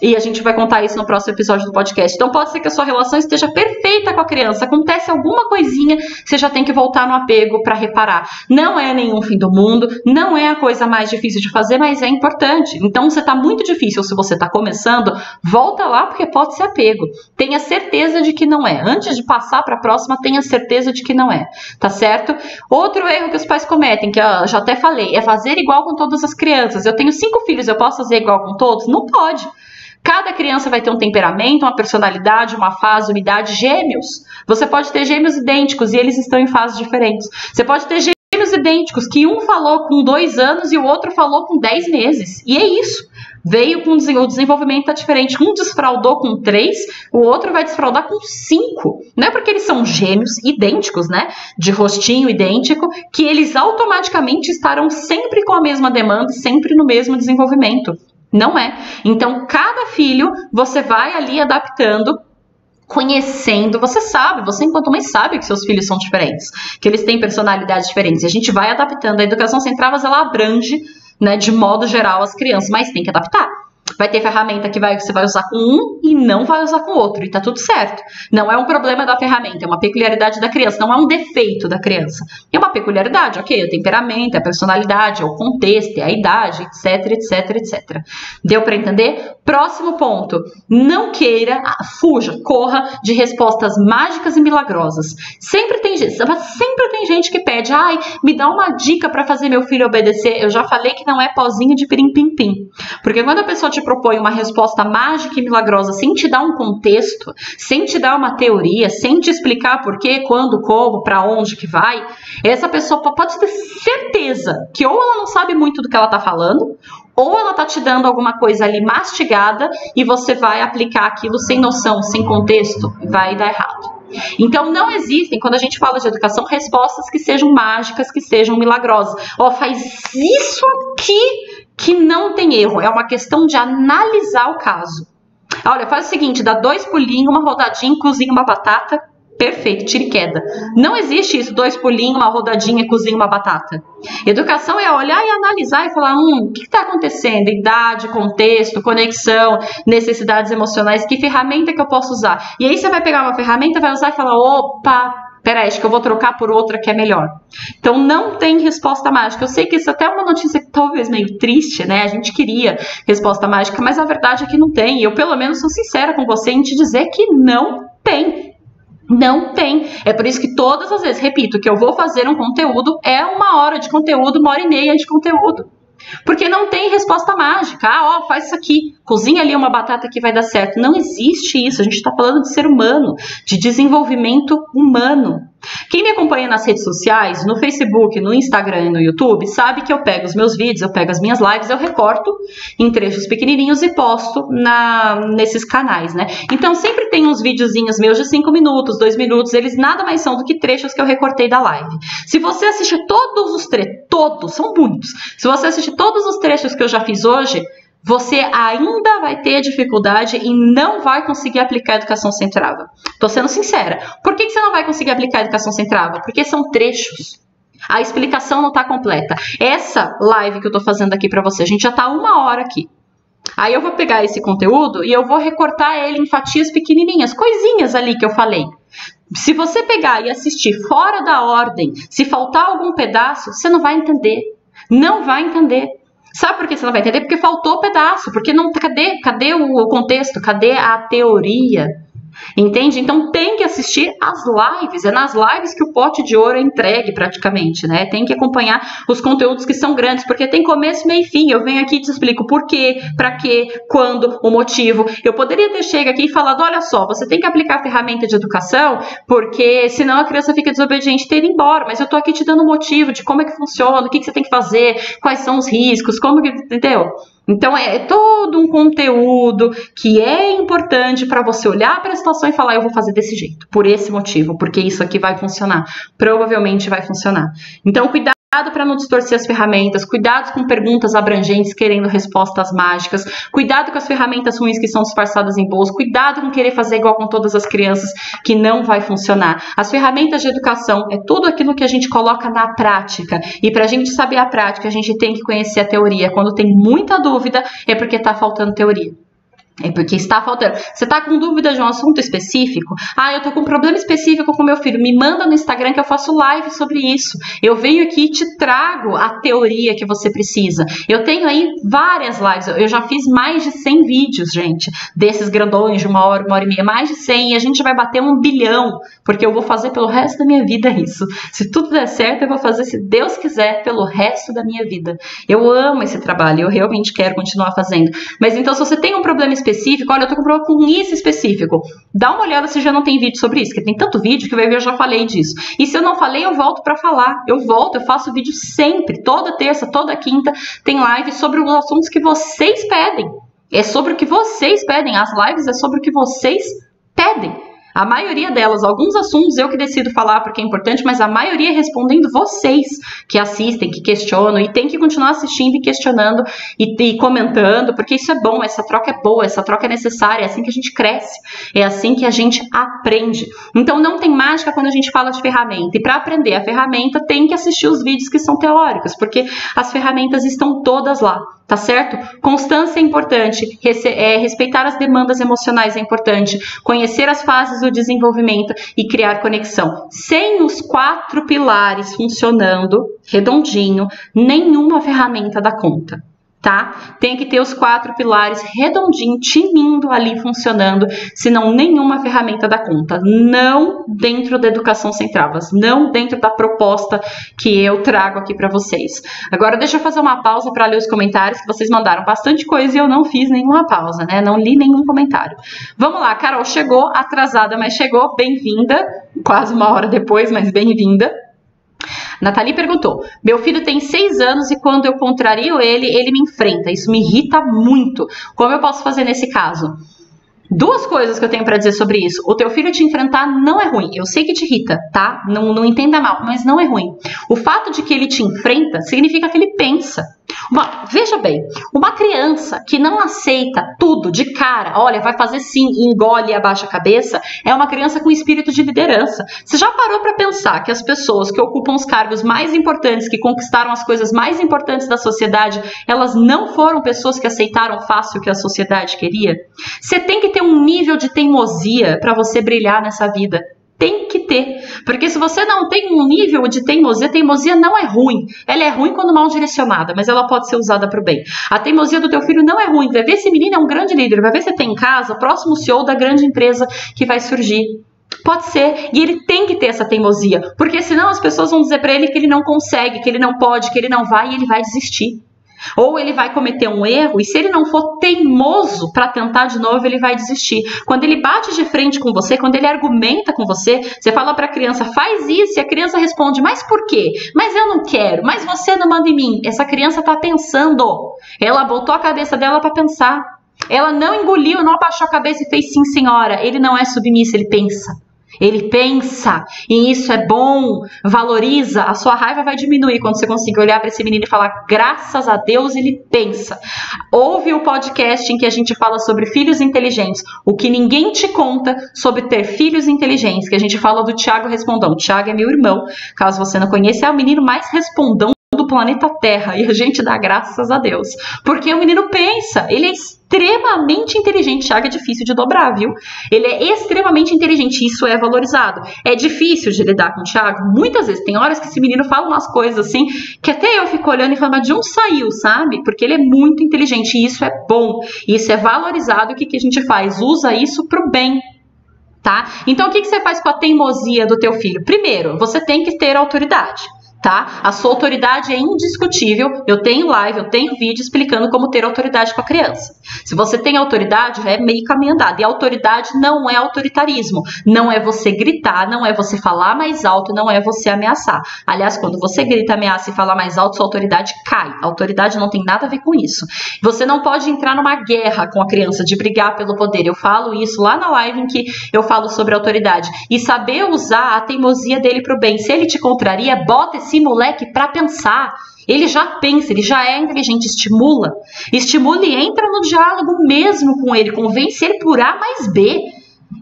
e a gente vai contar isso no próximo episódio do podcast. Então pode ser que a sua relação esteja perfeita com a criança, acontece alguma coisinha, você já tem que voltar no apego para reparar. Não é nenhum fim do mundo, não é a coisa mais difícil de fazer, mas é importante. Então se tá muito difícil, se você tá começando, volta lá porque pode ser apego. Tenha certeza de que não é. Antes de passar para a próxima, tenha certeza de que não é. Tá certo? Outro erro que os pais cometem, que eu já até falei, é fazer igual com todas as crianças. Eu tenho 5 filhos, eu posso fazer igual com todos? Não pode. Cada criança vai ter um temperamento, uma personalidade, uma fase, uma idade. Gêmeos. Você pode ter gêmeos idênticos e eles estão em fases diferentes. Você pode ter gêmeos idênticos que um falou com 2 anos e o outro falou com 10 meses. E é isso. Veio com o desenvolvimento tá diferente. Um desfraldou com 3, o outro vai desfraldar com 5. Não é porque eles são gêmeos idênticos, né? De rostinho idêntico, que eles automaticamente estarão sempre com a mesma demanda, sempre no mesmo desenvolvimento. Não é. Então, cada filho você vai ali adaptando, conhecendo. Você sabe, você enquanto mãe sabe que seus filhos são diferentes, que eles têm personalidades diferentes. E a gente vai adaptando. A educação sem travas, ela abrange, né, de modo geral as crianças, mas tem que adaptar. Vai ter ferramenta que você vai usar com um e não vai usar com outro, e tá tudo certo. Não é um problema da ferramenta, é uma peculiaridade da criança, não é um defeito da criança. É uma peculiaridade, ok, é o temperamento, é a personalidade, é o contexto, é a idade, etc, etc, etc. Deu para entender? Próximo ponto, não queira, fuja, corra de respostas mágicas e milagrosas. Sempre tem gente que pede, ai, me dá uma dica para fazer meu filho obedecer. Eu já falei que não é pozinho de pirim-pim-pim. Porque quando a pessoa te propõe uma resposta mágica e milagrosa sem te dar um contexto, sem te dar uma teoria, sem te explicar por quê, quando, como, para onde que vai, essa pessoa pode ter certeza que ou ela não sabe muito do que ela está falando, ou ela tá te dando alguma coisa ali mastigada e você vai aplicar aquilo sem noção, sem contexto, vai dar errado. Então não existem, quando a gente fala de educação, respostas que sejam mágicas, que sejam milagrosas. Ó, faz isso aqui que não tem erro, é uma questão de analisar o caso. Olha, faz o seguinte, dá 2 pulinhos, uma rodadinha, cozinha uma batata Perfeito, tira e queda. Não existe isso, 2 pulinhos, uma rodadinha, cozinha uma batata. Educação é olhar e analisar e falar, o que está acontecendo? Idade, contexto, conexão, necessidades emocionais, que ferramenta que eu posso usar? E aí você vai pegar uma ferramenta, vai usar e falar, opa, peraí, acho que eu vou trocar por outra que é melhor. Então não tem resposta mágica. Eu sei que isso até é uma notícia que talvez meio triste, né? A gente queria resposta mágica, mas a verdade é que não tem. E eu pelo menos sou sincera com você em te dizer que não tem. Não tem. É por isso que todas as vezes, repito, que eu vou fazer um conteúdo, é 1 hora de conteúdo, 1h30 de conteúdo. Porque não tem resposta mágica. Faz isso aqui, cozinha ali uma batata que vai dar certo. Não existe isso. A gente está falando de ser humano, de desenvolvimento humano. Quem me acompanha nas redes sociais, no Facebook, no Instagram e no YouTube, sabe que eu pego os meus vídeos, eu pego as minhas lives, eu recorto em trechos pequenininhos e posto nesses canais, né? Então sempre tem uns videozinhos meus de 5 minutos, 2 minutos, eles nada mais são do que trechos que eu recortei da live. Se você assistir todos os trechos, todos, são muitos, se você assistir todos os trechos que eu já fiz hoje, você ainda vai ter dificuldade e não vai conseguir aplicar a educação sem trava. Tô sendo sincera. Por que você não vai conseguir aplicar a educação sem trava? Porque são trechos. A explicação não tá completa. Essa live que eu tô fazendo aqui pra você, a gente já tá 1 hora aqui. Aí eu vou pegar esse conteúdo e eu vou recortar ele em fatias pequenininhas, coisinhas ali que eu falei. Se você pegar e assistir fora da ordem, se faltar algum pedaço, você não vai entender. Não vai entender. Sabe por que você não vai entender? Porque faltou pedaço, porque não, cadê o contexto, cadê a teoria? Entende? Então tem que assistir as lives, é nas lives que o pote de ouro é entregue praticamente, né? Tem que acompanhar os conteúdos que são grandes, porque tem começo, meio e fim. Eu venho aqui e te explico por quê, pra quê, quando, o motivo. Eu poderia ter chegado aqui e falado, olha só, você tem que aplicar a ferramenta de educação, porque senão a criança fica desobediente e ter ido embora, mas eu tô aqui te dando o motivo de como é que funciona, o que você tem que fazer, quais são os riscos, como que, entendeu? Então é todo um conteúdo que é importante para você olhar para a situação e falar, eu vou fazer desse jeito, por esse motivo, porque isso aqui vai funcionar, provavelmente vai funcionar. Então cuidado para não distorcer as ferramentas, cuidado com perguntas abrangentes querendo respostas mágicas, cuidado com as ferramentas ruins que são disfarçadas em boas, cuidado com querer fazer igual com todas as crianças, que não vai funcionar. As ferramentas de educação é tudo aquilo que a gente coloca na prática, e para a gente saber a prática, a gente tem que conhecer a teoria. Quando tem muita dúvida, é porque está faltando teoria. É porque está faltando. Você está com dúvida de um assunto específico? Eu tô com um problema específico com meu filho. Me manda no Instagram que eu faço live sobre isso. Eu venho aqui e te trago a teoria que você precisa. Eu tenho aí várias lives. Eu já fiz mais de 100 vídeos, gente. Desses grandões de 1 hora, 1h30. Mais de 100. E a gente vai bater 1 bilhão. Porque eu vou fazer pelo resto da minha vida isso. Se tudo der certo, eu vou fazer, se Deus quiser, pelo resto da minha vida. Eu amo esse trabalho. Eu realmente quero continuar fazendo. Mas então, se você tem um problema específico, olha, eu tô com problema com isso específico. Dá uma olhada se já não tem vídeo sobre isso, porque tem tanto vídeo que vai ver, eu já falei disso. E se eu não falei, eu volto pra falar. Eu faço vídeo sempre, toda terça, toda quinta, tem live sobre os assuntos que vocês pedem. É sobre o que vocês pedem. As lives é sobre o que vocês pedem. A maioria delas, alguns assuntos eu que decido falar porque é importante, mas a maioria respondendo vocês que assistem, que questionam, e tem que continuar assistindo e questionando e comentando, porque isso é bom, essa troca é boa, essa troca é necessária, é assim que a gente cresce, é assim que a gente aprende. Então não tem mágica quando a gente fala de ferramenta, e para aprender a ferramenta tem que assistir os vídeos que são teóricos, porque as ferramentas estão todas lá. Tá certo? Constância é importante, respeitar as demandas emocionais é importante, conhecer as fases do desenvolvimento e criar conexão. Sem os 4 pilares funcionando redondinho, nenhuma ferramenta dá conta. Tá? Tem que ter os 4 pilares redondinho, tinindo ali funcionando, senão nenhuma ferramenta dá conta. Não dentro da educação sem travas, não dentro da proposta que eu trago aqui para vocês. Agora deixa eu fazer uma pausa para ler os comentários, que vocês mandaram bastante coisa e eu não fiz nenhuma pausa, né? Não li nenhum comentário. Vamos lá, Carol chegou, atrasada, mas chegou, bem-vinda, quase 1 hora depois, mas bem-vinda. Nathalie perguntou, meu filho tem 6 anos e quando eu contrario ele, ele me enfrenta. Isso me irrita muito. Como eu posso fazer nesse caso? 2 coisas que eu tenho para dizer sobre isso. O teu filho te enfrentar não é ruim. Eu sei que te irrita, tá? Não entenda mal, mas não é ruim. O fato de que ele te enfrenta significa que ele pensa. Veja bem, uma criança que não aceita tudo de cara, olha, vai fazer sim, engole e abaixa a cabeça, é uma criança com espírito de liderança. Você já parou para pensar que as pessoas que ocupam os cargos mais importantes, que conquistaram as coisas mais importantes da sociedade, elas não foram pessoas que aceitaram fácil o que a sociedade queria? Você tem que ter um nível de teimosia para você brilhar nessa vida. Tem que ter, porque se você não tem um nível de teimosia, teimosia não é ruim. Ela é ruim quando mal direcionada, mas ela pode ser usada para o bem. A teimosia do teu filho não é ruim. Vai ver esse menino é um grande líder, vai ver se tem em casa, o próximo CEO da grande empresa que vai surgir. Pode ser, e ele tem que ter essa teimosia, porque senão as pessoas vão dizer para ele que ele não consegue, que ele não pode, que ele não vai, e ele vai desistir. Ou ele vai cometer um erro, e se ele não for teimoso para tentar de novo, ele vai desistir. Quando ele bate de frente com você, quando ele argumenta com você, você fala para a criança, faz isso, e a criança responde, mas por quê? Mas eu não quero, mas você não manda em mim. Essa criança está pensando, ela botou a cabeça dela para pensar. Ela não engoliu, não abaixou a cabeça e fez sim, senhora. Ele não é submisso, ele pensa. Ele pensa, e isso é bom, valoriza, a sua raiva vai diminuir quando você conseguir olhar para esse menino e falar, graças a Deus ele pensa. Ouve o podcast em que a gente fala sobre filhos inteligentes, o que ninguém te conta sobre ter filhos inteligentes, que a gente fala do Thiago Respondão. O Thiago é meu irmão, caso você não conheça, é o menino mais respondão do planeta Terra, e a gente dá graças a Deus, porque o menino pensa, ele é extremamente inteligente. Thiago é difícil de dobrar, viu? Ele é extremamente inteligente, isso é valorizado. É difícil de lidar com o Thiago, muitas vezes, tem horas que esse menino fala umas coisas assim, que até eu fico olhando e falo, mas de onde saiu, sabe? Porque ele é muito inteligente, e isso é bom, isso é valorizado. O que a gente faz? Usa isso pro bem. Tá? Então o que você faz com a teimosia do teu filho? Primeiro, você tem que ter autoridade. Tá? A sua autoridade é indiscutível. Eu tenho live, eu tenho vídeo explicando como ter autoridade com a criança. Se você tem autoridade, já é meio caminho andado. E autoridade não é autoritarismo. Não é você gritar, não é você falar mais alto, não é você ameaçar. Aliás, quando você grita, ameaça e fala mais alto, sua autoridade cai. A autoridade não tem nada a ver com isso. Você não pode entrar numa guerra com a criança de brigar pelo poder. Eu falo isso lá na live em que eu falo sobre autoridade. E saber usar a teimosia dele pro bem. Se ele te contraria, bota esse moleque para pensar. Ele já pensa, ele já é inteligente, estimula e entra no diálogo mesmo com ele, convence ele por A mais B,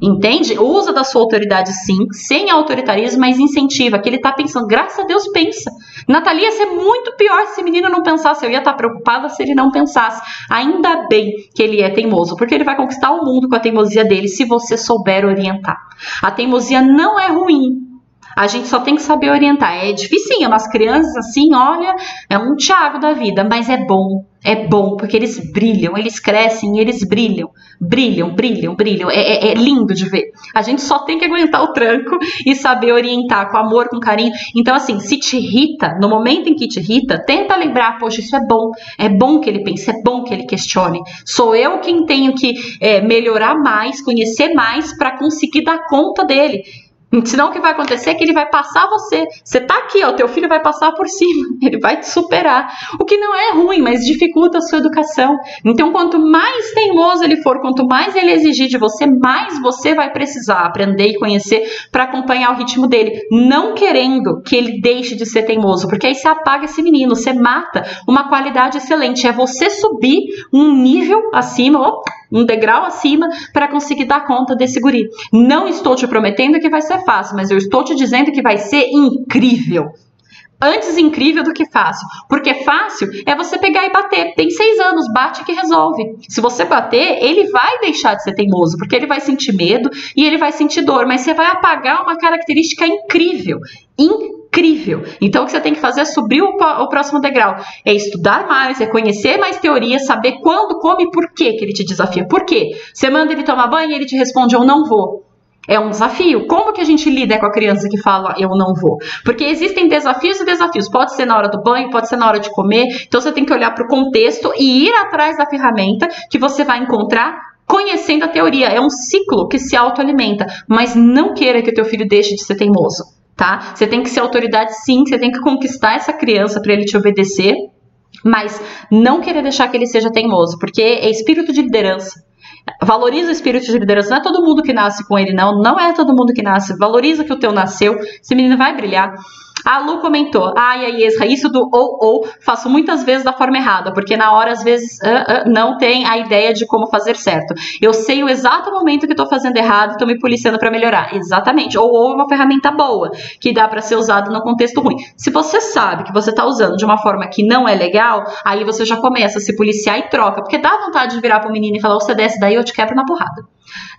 entende? Usa da sua autoridade sim, sem autoritarismo, mas incentiva, que ele tá pensando, graças a Deus pensa. Natalia, ia ser muito pior se esse menino não pensasse, eu ia estar preocupada se ele não pensasse. Ainda bem que ele é teimoso, porque ele vai conquistar o mundo com a teimosia dele, se você souber orientar. A teimosia não é ruim. A gente só tem que saber orientar. É dificinho, umas crianças assim, olha, é um Thiago da vida, mas é bom, porque eles brilham, eles crescem e eles brilham. É lindo de ver. A gente só tem que aguentar o tranco e saber orientar com amor, com carinho. Então, assim, se te irrita, no momento em que te irrita, tenta lembrar, poxa, isso é bom que ele pense, é bom que ele questione. Sou eu quem tenho que melhorar mais, conhecer mais para conseguir dar conta dele. Senão o que vai acontecer é que ele vai passar você. Você tá aqui, ó, teu filho vai passar por cima. Ele vai te superar. O que não é ruim, mas dificulta a sua educação. Então, quanto mais teimoso ele for, quanto mais ele exigir de você, mais você vai precisar aprender e conhecer para acompanhar o ritmo dele. Não querendo que ele deixe de ser teimoso, porque aí você apaga esse menino, você mata uma qualidade excelente. É você subir um nível acima, um degrau acima, para conseguir dar conta desse guri. Não estou te prometendo que vai ser fácil, mas eu estou te dizendo que vai ser incrível. Antes incrível do que fácil. Porque fácil é você pegar e bater. Tem 6 anos, bate que resolve. Se você bater, ele vai deixar de ser teimoso, porque ele vai sentir medo e ele vai sentir dor, mas você vai apagar uma característica incrível. Incrível. Então o que você tem que fazer é subir o próximo degrau. É estudar mais, é conhecer mais teoria, saber quando, como e por que ele te desafia. Por quê? Você manda ele tomar banho e ele te responde, eu não vou. É um desafio. Como que a gente lida com a criança que fala eu não vou? Porque existem desafios e desafios. Pode ser na hora do banho, pode ser na hora de comer. Então você tem que olhar para o contexto e ir atrás da ferramenta que você vai encontrar conhecendo a teoria. É um ciclo que se autoalimenta. Mas não queira que o teu filho deixe de ser teimoso, tá? Você tem que ser autoridade sim, você tem que conquistar essa criança para ele te obedecer, mas não querer deixar que ele seja teimoso, porque é espírito de liderança. Valoriza o espírito de liderança. Não é todo mundo que nasce com ele, não é todo mundo que nasce. Valoriza que o teu nasceu. Esse menino vai brilhar. A Lu comentou, ai, Esra, isso do ou faço muitas vezes da forma errada, porque na hora, às vezes, não tem a ideia de como fazer certo. Eu sei o exato momento que estou fazendo errado e estou me policiando para melhorar. Exatamente. Ou é uma ferramenta boa, que dá para ser usada no contexto ruim. Se você sabe que você está usando de uma forma que não é legal, aí você já começa a se policiar e troca, porque dá vontade de virar para o menino e falar, você desce daí, eu te quebro na porrada.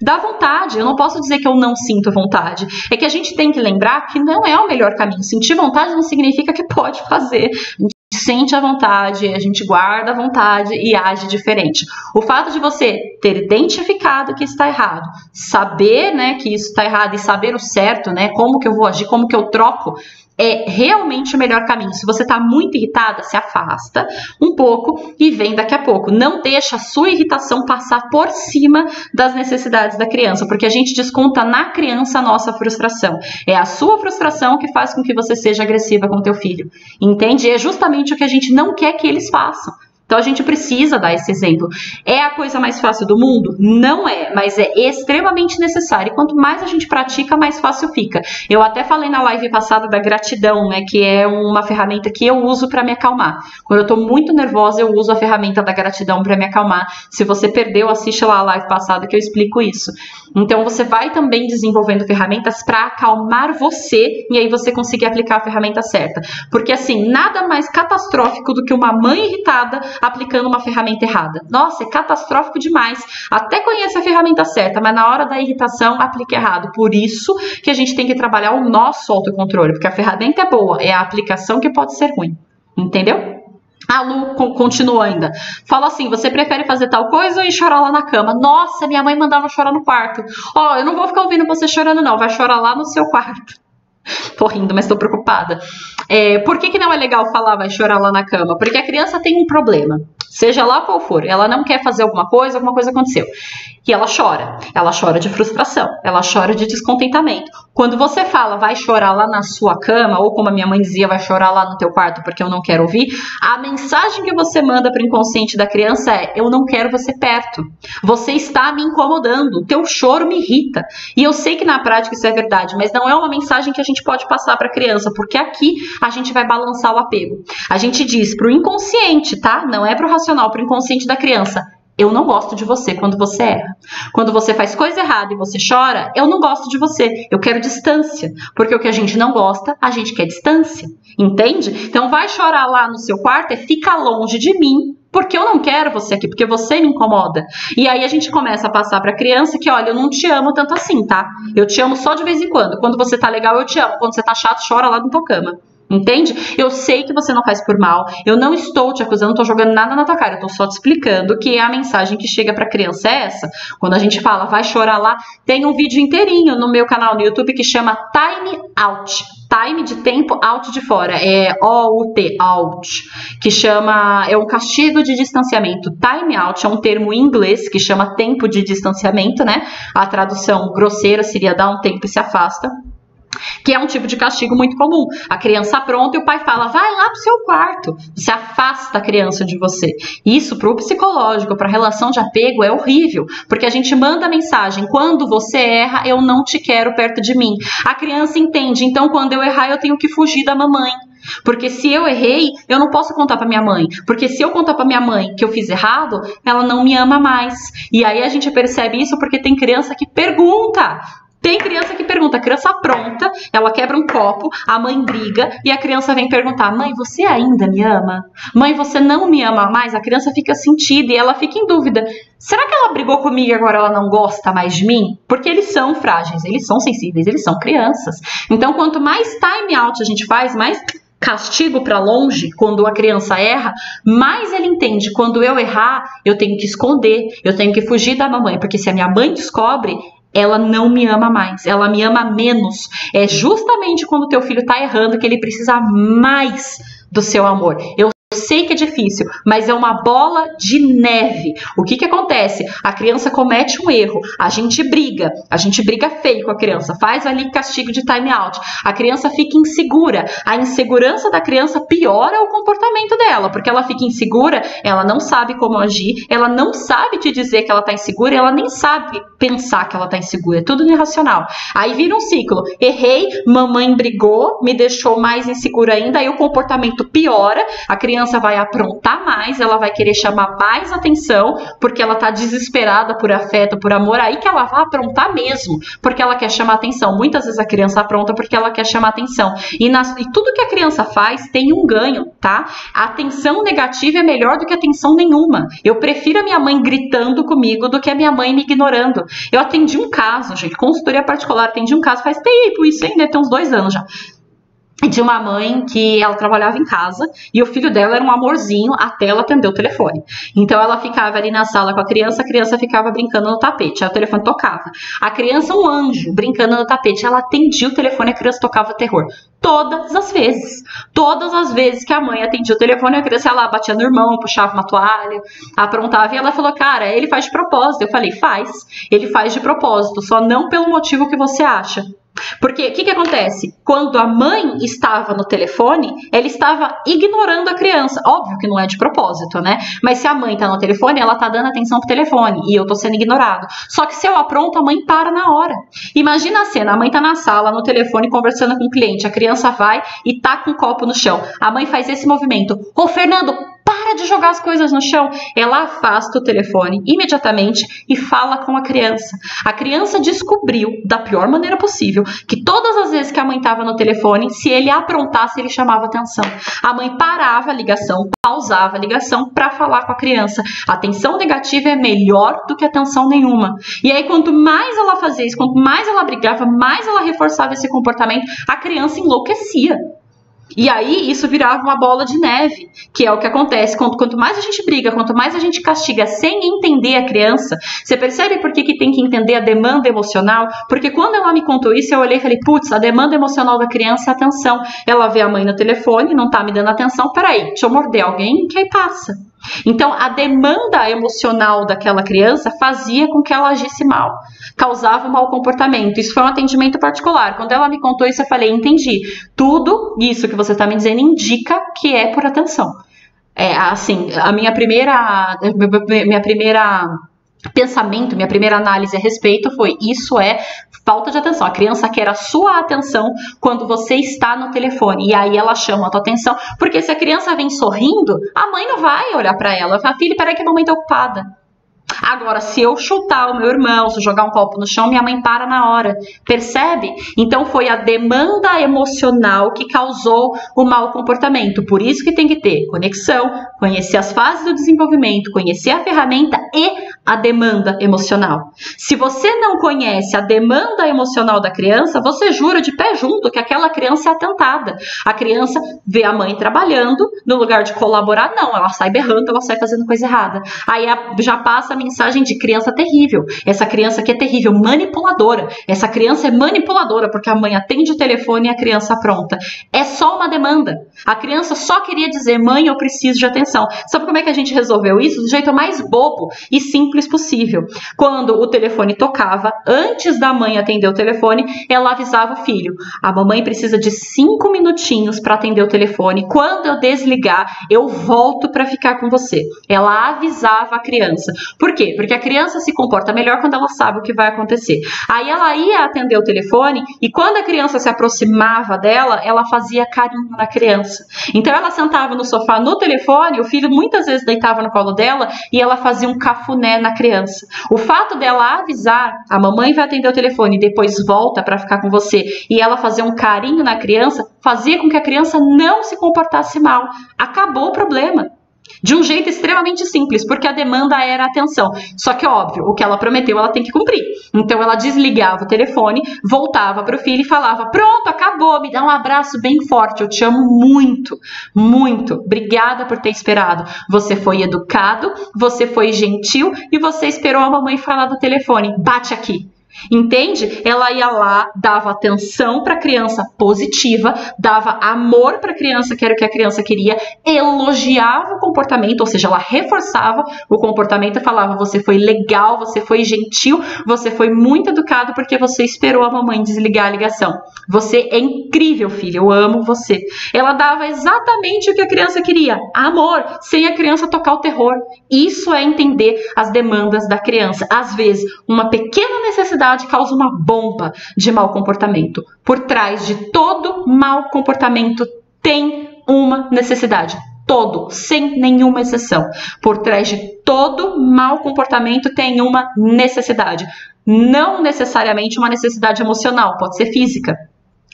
Dá vontade, eu não posso dizer que eu não sinto vontade. É que a gente tem que lembrar que não é o melhor caminho. Sentir vontade não significa que pode fazer. A gente sente a vontade, a gente guarda a vontade e age diferente. O fato de você ter identificado que está errado, saber, né, que isso está errado e saber o certo, né, como que eu vou agir, como que eu troco, é realmente o melhor caminho. Se você está muito irritada, se afasta um pouco e vem daqui a pouco. Não deixa a sua irritação passar por cima das necessidades da criança, porque a gente desconta na criança a nossa frustração. É a sua frustração que faz com que você seja agressiva com o teu filho. Entende? É justamente o que a gente não quer que eles façam. Então a gente precisa dar esse exemplo. É a coisa mais fácil do mundo? Não é, mas é extremamente necessário. E quanto mais a gente pratica, mais fácil fica. Eu até falei na live passada da gratidão, né, que é uma ferramenta que eu uso para me acalmar. Quando eu tô muito nervosa, eu uso a ferramenta da gratidão para me acalmar. Se você perdeu, assiste lá a live passada que eu explico isso. Então você vai também desenvolvendo ferramentas para acalmar você e aí você conseguir aplicar a ferramenta certa. Porque assim, nada mais catastrófico do que uma mãe irritada aplicando uma ferramenta errada. Nossa, é catastrófico demais. Até conhece a ferramenta certa, mas na hora da irritação aplica errado. Por isso que a gente tem que trabalhar o nosso autocontrole, porque a ferramenta é boa, é a aplicação que pode ser ruim. Entendeu? A Lu continua ainda. Fala assim, você prefere fazer tal coisa ou ir chorar lá na cama? Nossa, minha mãe mandava chorar no quarto. Ó, eu não vou ficar ouvindo você chorando não, vai chorar lá no seu quarto. Tô rindo, mas tô preocupada. Por que não é legal falar vai chorar lá na cama? Porque a criança tem um problema, seja lá qual for. Ela não quer fazer alguma coisa aconteceu. E ela chora de frustração, ela chora de descontentamento. Quando você fala vai chorar lá na sua cama, ou como a minha mãe dizia, vai chorar lá no teu quarto porque eu não quero ouvir, a mensagem que você manda para o inconsciente da criança é, eu não quero você perto, você está me incomodando, o teu choro me irrita. E eu sei que na prática isso é verdade, mas não é uma mensagem que a gente pode passar para a criança, porque aqui a gente vai balançar o apego. A gente diz para o inconsciente, tá? Não é para o racional, para o inconsciente da criança. Eu não gosto de você quando você erra. Quando você faz coisa errada e você chora, eu não gosto de você. Eu quero distância. Porque o que a gente não gosta, a gente quer distância. Entende? Então vai chorar lá no seu quarto, fica longe de mim, porque eu não quero você aqui, porque você me incomoda. E aí a gente começa a passar pra criança que, olha, eu não te amo tanto assim, tá? Eu te amo só de vez em quando. Quando você tá legal, eu te amo. Quando você tá chato, chora lá na tua cama. Entende? Eu sei que você não faz por mal, eu não estou te acusando, não estou jogando nada na tua cara, eu estou só te explicando que a mensagem que chega pra criança é essa. Quando a gente fala, vai chorar lá, tem um vídeo inteirinho no meu canal no YouTube que chama Time Out. Time de tempo, out de fora, é O-U-T, out, que chama, é um castigo de distanciamento. Time out é um termo em inglês que chama tempo de distanciamento, né? A tradução grosseira seria dar um tempo e se afasta. Que é um tipo de castigo muito comum. A criança apronta e o pai fala, vai lá pro seu quarto. Você afasta a criança de você. Isso pro psicológico, pra relação de apego é horrível, porque a gente manda a mensagem, quando você erra, eu não te quero perto de mim. A criança entende, então quando eu errar, eu tenho que fugir da mamãe. Porque se eu errei, eu não posso contar pra minha mãe. Porque se eu contar pra minha mãe que eu fiz errado, ela não me ama mais. E aí a gente percebe isso porque tem criança que pergunta. Tem criança que pergunta, a criança apronta, ela quebra um copo, a mãe briga e a criança vem perguntar, mãe, você ainda me ama? Mãe, você não me ama mais? A criança fica sentida e ela fica em dúvida. Será que ela brigou comigo e agora ela não gosta mais de mim? Porque eles são frágeis, eles são sensíveis, eles são crianças. Então, quanto mais time out a gente faz, mais castigo para longe, quando a criança erra, mais ele entende, quando eu errar, eu tenho que esconder, eu tenho que fugir da mamãe, porque se a minha mãe descobre, ela não me ama mais, ela me ama menos. É justamente quando o teu filho tá errando que ele precisa mais do seu amor. Eu sei que é difícil, mas é uma bola de neve. O que acontece? A criança comete um erro, a gente briga feio com a criança, faz ali castigo de time out, a criança fica insegura, a insegurança da criança piora o comportamento dela, porque ela fica insegura, ela não sabe como agir, ela não sabe te dizer que ela tá insegura, ela nem sabe pensar que ela tá insegura, é tudo irracional. Aí vira um ciclo, errei, mamãe brigou, me deixou mais insegura ainda, aí o comportamento piora, a criança vai aprontar mais, ela vai querer chamar mais atenção, porque ela tá desesperada por afeto, por amor, aí que ela vai aprontar mesmo, porque ela quer chamar atenção. Muitas vezes a criança apronta porque ela quer chamar atenção. E tudo que a criança faz tem um ganho, tá? A atenção negativa é melhor do que a atenção nenhuma. Eu prefiro a minha mãe gritando comigo do que a minha mãe me ignorando. Eu atendi um caso, gente, consultoria particular, atendi um caso faz tempo, isso ainda tem uns 2 anos já. De uma mãe que ela trabalhava em casa e o filho dela era um amorzinho até ela atender o telefone. Então ela ficava ali na sala com a criança ficava brincando no tapete, aí o telefone tocava. A criança, um anjo, brincando no tapete, ela atendia o telefone e a criança tocava terror. Todas as vezes que a mãe atendia o telefone, a criança ia lá, batia no irmão, puxava uma toalha, aprontava, e ela falou, cara, ele faz de propósito. Eu falei, ele faz de propósito, só não pelo motivo que você acha. Porque o que acontece? Quando a mãe estava no telefone, ela estava ignorando a criança. Óbvio que não é de propósito, né? Mas se a mãe tá no telefone, ela tá dando atenção pro telefone e eu tô sendo ignorado. Só que se eu apronto, a mãe para na hora. Imagina a cena, a mãe tá na sala, no telefone, conversando com o cliente, a criança vai e tá com um copo no chão. A mãe faz esse movimento. Ô, Fernando, para de jogar as coisas no chão. Ela afasta o telefone imediatamente e fala com a criança. A criança descobriu, da pior maneira possível, que todas as vezes que a mãe estava no telefone, se ele aprontasse, ele chamava atenção. A mãe parava a ligação, pausava a ligação para falar com a criança. A atenção negativa é melhor do que atenção nenhuma. E aí, quanto mais ela fazia isso, quanto mais ela brigava, mais ela reforçava esse comportamento, a criança enlouquecia. E aí isso virava uma bola de neve, que é o que acontece quanto mais a gente briga, quanto mais a gente castiga sem entender a criança. Você percebe por que tem que entender a demanda emocional? Porque quando ela me contou isso, eu olhei e falei, putz, a demanda emocional da criança é atenção. Ela vê a mãe no telefone, não tá me dando atenção, peraí, deixa eu morder alguém que aí passa. Então, a demanda emocional daquela criança fazia com que ela agisse mal, causava um mau comportamento. Isso foi um atendimento particular. Quando ela me contou isso, eu falei, entendi. Tudo isso que você está me dizendo indica que é por atenção. Assim, a minha primeira análise a respeito foi, isso é falta de atenção. A criança quer a sua atenção quando você está no telefone. E aí ela chama a tua atenção. Porque se a criança vem sorrindo, a mãe não vai olhar para ela. Fala, filho, peraí que a mamãe tá ocupada. Agora, se eu chutar o meu irmão, se eu jogar um copo no chão, minha mãe para na hora. Percebe? Então foi a demanda emocional que causou o mau comportamento. Por isso que tem que ter conexão, conhecer as fases do desenvolvimento, conhecer a ferramenta e a demanda emocional. Se você não conhece a demanda emocional da criança, você jura de pé junto que aquela criança é atentada. A criança vê a mãe trabalhando, no lugar de colaborar, não. Ela sai berrando, ela sai fazendo coisa errada. Aí já passa a mensagem de criança terrível. Essa criança que é terrível, manipuladora. Essa criança é manipuladora porque a mãe atende o telefone e a criança apronta. É só uma demanda. A criança só queria dizer, mãe, eu preciso de atenção. Sabe como é que a gente resolveu isso? Do jeito mais bobo e simples possível. Quando o telefone tocava, antes da mãe atender o telefone, ela avisava o filho, a mamãe precisa de 5 minutinhos para atender o telefone. Quando eu desligar, eu volto para ficar com você. Ela avisava a criança. Por quê? Porque a criança se comporta melhor quando ela sabe o que vai acontecer. Aí ela ia atender o telefone e quando a criança se aproximava dela, ela fazia carinho na criança. Então ela sentava no sofá no telefone, o filho muitas vezes deitava no colo dela e ela fazia um cafuné na criança. O fato dela avisar, a mamãe vai atender o telefone e depois volta para ficar com você, e ela fazer um carinho na criança, fazia com que a criança não se comportasse mal. Acabou o problema. De um jeito extremamente simples, porque a demanda era atenção. Só que, óbvio, o que ela prometeu, ela tem que cumprir. Então, ela desligava o telefone, voltava para o filho e falava, pronto, acabou, me dá um abraço bem forte, eu te amo muito, muito. Obrigada por ter esperado. Você foi educado, você foi gentil e você esperou a mamãe falar do telefone. Bate aqui. Entende? Ela ia lá, dava atenção para a criança positiva, dava amor para a criança, que era o que a criança queria, elogiava o comportamento, ou seja, ela reforçava o comportamento e falava: você foi legal, você foi gentil, você foi muito educado porque você esperou a mamãe desligar a ligação. Você é incrível, filho, eu amo você. Ela dava exatamente o que a criança queria, amor, sem a criança tocar o terror. Isso é entender as demandas da criança. Às vezes, uma pequena necessidade causa uma bomba de mau comportamento. Por trás de todo mau comportamento tem uma necessidade. Todo, sem nenhuma exceção. Por trás de todo mau comportamento tem uma necessidade. Não necessariamente uma necessidade emocional, pode ser física.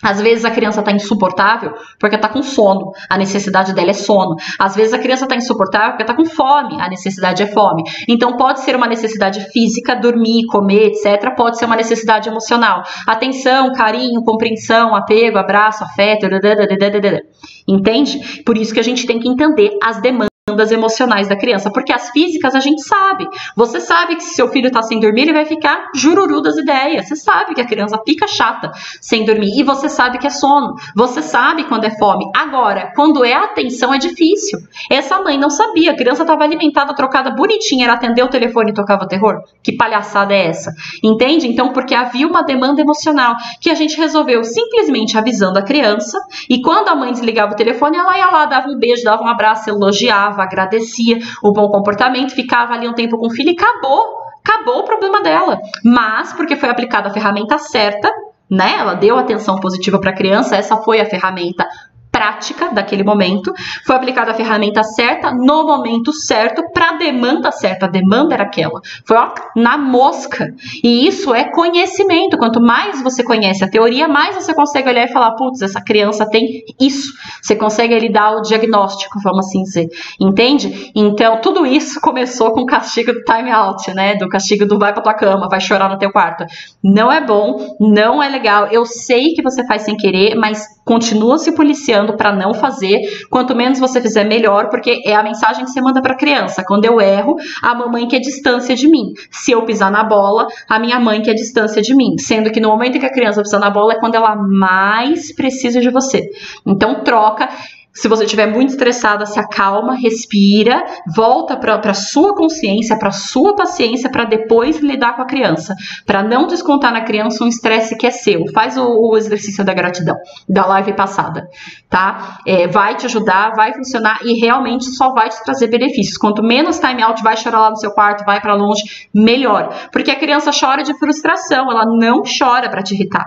Às vezes a criança está insuportável porque está com sono, a necessidade dela é sono. Às vezes a criança está insuportável porque está com fome, a necessidade é fome. Então pode ser uma necessidade física, dormir, comer, etc. Pode ser uma necessidade emocional. Atenção, carinho, compreensão, apego, abraço, afeto, entende? Por isso que a gente tem que entender as demandas emocionais da criança, porque as físicas a gente sabe. Você sabe que se seu filho tá sem dormir, ele vai ficar jururu das ideias. Você sabe que a criança fica chata sem dormir, e você sabe que é sono. Você sabe quando é fome. Agora, quando é atenção, é difícil. Essa mãe não sabia, a criança estava alimentada, trocada, bonitinha, ela atendeu o telefone e tocava o terror. Que palhaçada é essa? Entende? Então, porque havia uma demanda emocional que a gente resolveu simplesmente avisando a criança, e quando a mãe desligava o telefone, ela ia lá, dava um beijo, dava um abraço, elogiava, agradecia o bom comportamento, ficava ali um tempo com o filho e acabou o problema dela. Mas, porque foi aplicada a ferramenta certa, né? Ela deu atenção positiva para a criança, essa foi a ferramenta prática daquele momento, foi aplicada a ferramenta certa, no momento certo, para a demanda certa. A demanda era aquela. Foi na mosca. E isso é conhecimento. Quanto mais você conhece a teoria, mais você consegue olhar e falar: putz, essa criança tem isso. Você consegue ali dar o diagnóstico, vamos assim dizer. Entende? Então, tudo isso começou com o castigo do time out, né? Do castigo do vai pra tua cama, vai chorar no teu quarto. Não é bom, não é legal. Eu sei que você faz sem querer, mas continua se policiando para não fazer. Quanto menos você fizer, melhor, porque é a mensagem que você manda para a criança. Quando eu erro, a mamãe quer distância de mim. Se eu pisar na bola, a minha mãe quer distância de mim. Sendo que no momento em que a criança pisa na bola é quando ela mais precisa de você. Então troca. Se você estiver muito estressada, se acalma, respira, volta para a sua consciência, para a sua paciência, para depois lidar com a criança. Para não descontar na criança um estresse que é seu. Faz o exercício da gratidão, da live passada, tá? Vai te ajudar, vai funcionar e realmente só vai te trazer benefícios. Quanto menos time out, vai chorar lá no seu quarto, vai para longe, melhor. Porque a criança chora de frustração, ela não chora para te irritar.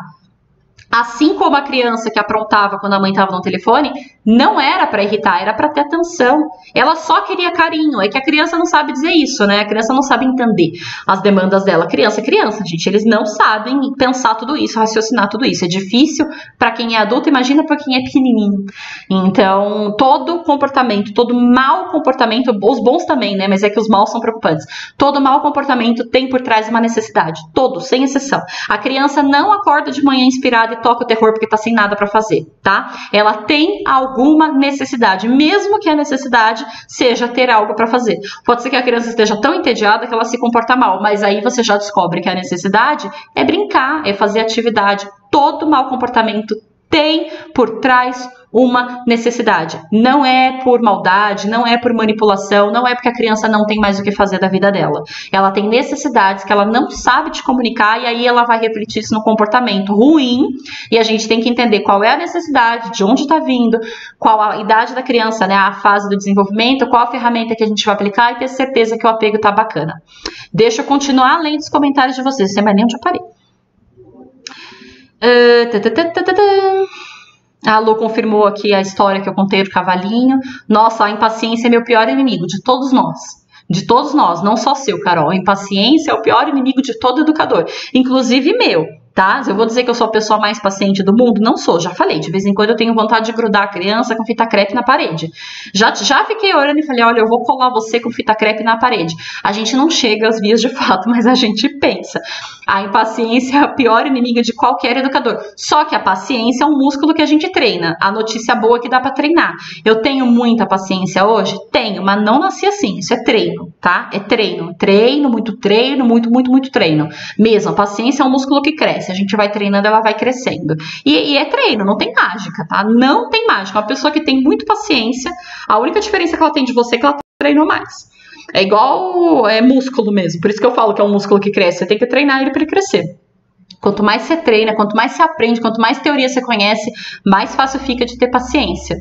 Assim como a criança que aprontava quando a mãe estava no telefone, não era para irritar, era para ter atenção. Ela só queria carinho. É que a criança não sabe dizer isso, né? A criança não sabe entender as demandas dela. Criança é criança, gente. Eles não sabem pensar tudo isso, raciocinar tudo isso. É difícil para quem é adulto, imagina para quem é pequenininho. Então, todo comportamento, todo mau comportamento, os bons também, né? Mas é que os maus são preocupantes. Todo mau comportamento tem por trás uma necessidade. Todo, sem exceção. A criança não acorda de manhã inspirada e toca o terror porque tá sem nada para fazer, tá? Ela tem alguma necessidade, mesmo que a necessidade seja ter algo para fazer. Pode ser que a criança esteja tão entediada que ela se comporta mal, mas aí você já descobre que a necessidade é brincar, é fazer atividade. Todo mau comportamento tem por trás uma necessidade. Não é por maldade, não é por manipulação, não é porque a criança não tem mais o que fazer da vida dela. Ela tem necessidades que ela não sabe te comunicar e aí ela vai refletir isso no comportamento ruim e a gente tem que entender qual é a necessidade, de onde está vindo, qual a idade da criança, né, a fase do desenvolvimento, qual a ferramenta que a gente vai aplicar e ter certeza que o apego tá bacana. Deixa eu continuar além dos comentários de vocês, não sei mais nem onde eu parei. A Lu confirmou aqui a história que eu contei do cavalinho. Nossa, a impaciência é meu pior inimigo, de todos nós. De todos nós, não só seu, Carol. A impaciência é o pior inimigo de todo educador, inclusive meu, tá? Eu vou dizer que eu sou a pessoa mais paciente do mundo? Não sou, já falei. De vez em quando eu tenho vontade de grudar a criança com fita crepe na parede. Já fiquei orando e falei, olha, eu vou colar você com fita crepe na parede. A gente não chega às vias de fato, mas a gente pensa. A impaciência é a pior inimiga de qualquer educador. Só que a paciência é um músculo que a gente treina. A notícia boa é que dá pra treinar. Eu tenho muita paciência hoje? Tenho, mas não nasci assim. Isso é treino, tá? É treino. Treino, muito treino. Mesmo, a paciência é um músculo que cresce. A gente vai treinando, ela vai crescendo. E é treino, não tem mágica, tá? Não tem mágica. Uma pessoa que tem muito paciência, a única diferença que ela tem de você é que ela treinou mais. É igual músculo mesmo. Por isso que eu falo que é um músculo que cresce. Você tem que treinar ele para ele crescer. Quanto mais você treina, quanto mais você aprende, quanto mais teoria você conhece, mais fácil fica de ter paciência.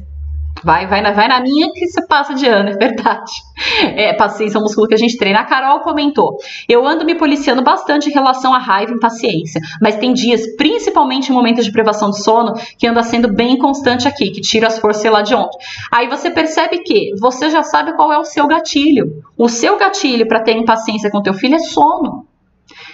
Vai na minha que você passa de ano, é verdade. Paciência é um músculo que a gente treina. A Carol comentou: eu ando me policiando bastante em relação à raiva e impaciência, mas tem dias, principalmente em momentos de privação de sono, que anda sendo bem inconstante aqui, que tira as forças lá de ontem. Aí você percebe que você já sabe qual é o seu gatilho. O seu gatilho para ter impaciência com teu filho é sono.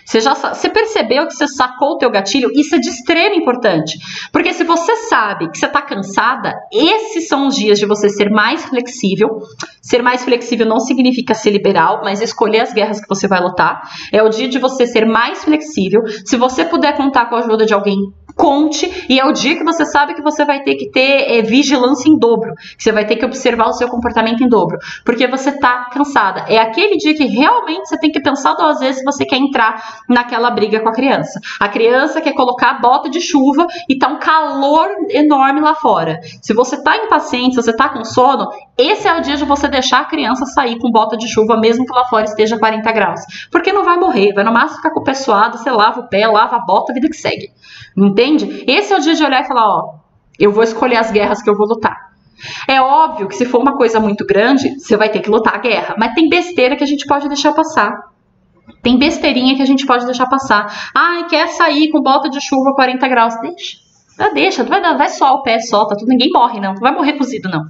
Você percebeu que você sacou o teu gatilho? Isso é de extrema importância. Porque se você sabe que você está cansada, esses são os dias de você ser mais flexível. Ser mais flexível não significa ser liberal, mas escolher as guerras que você vai lutar. É o dia de você ser mais flexível. Se você puder contar com a ajuda de alguém, conte. E é o dia que você sabe que você vai ter que ter vigilância em dobro. Que você vai ter que observar o seu comportamento em dobro. Porque você está cansada. É aquele dia que realmente você tem que pensar 2 vezes se você quer entrar naquela briga com a criança. A criança quer colocar a bota de chuva e tá um calor enorme lá fora. Se você tá impaciente, se você tá com sono, esse é o dia de você deixar a criança sair com bota de chuva, mesmo que lá fora esteja 40 graus. Porque não vai morrer, vai no máximo ficar com o pé suado, você lava o pé, lava a bota, a vida que segue. Entende? Esse é o dia de olhar e falar, ó, eu vou escolher as guerras que eu vou lutar. É óbvio que se for uma coisa muito grande, você vai ter que lutar a guerra, mas tem besteira que a gente pode deixar passar. Tem besteirinha que a gente pode deixar passar. Ai, quer sair com bota de chuva 40 graus? Deixa, vai só o pé, solta tudo, ninguém morre não, não vai morrer cozido não.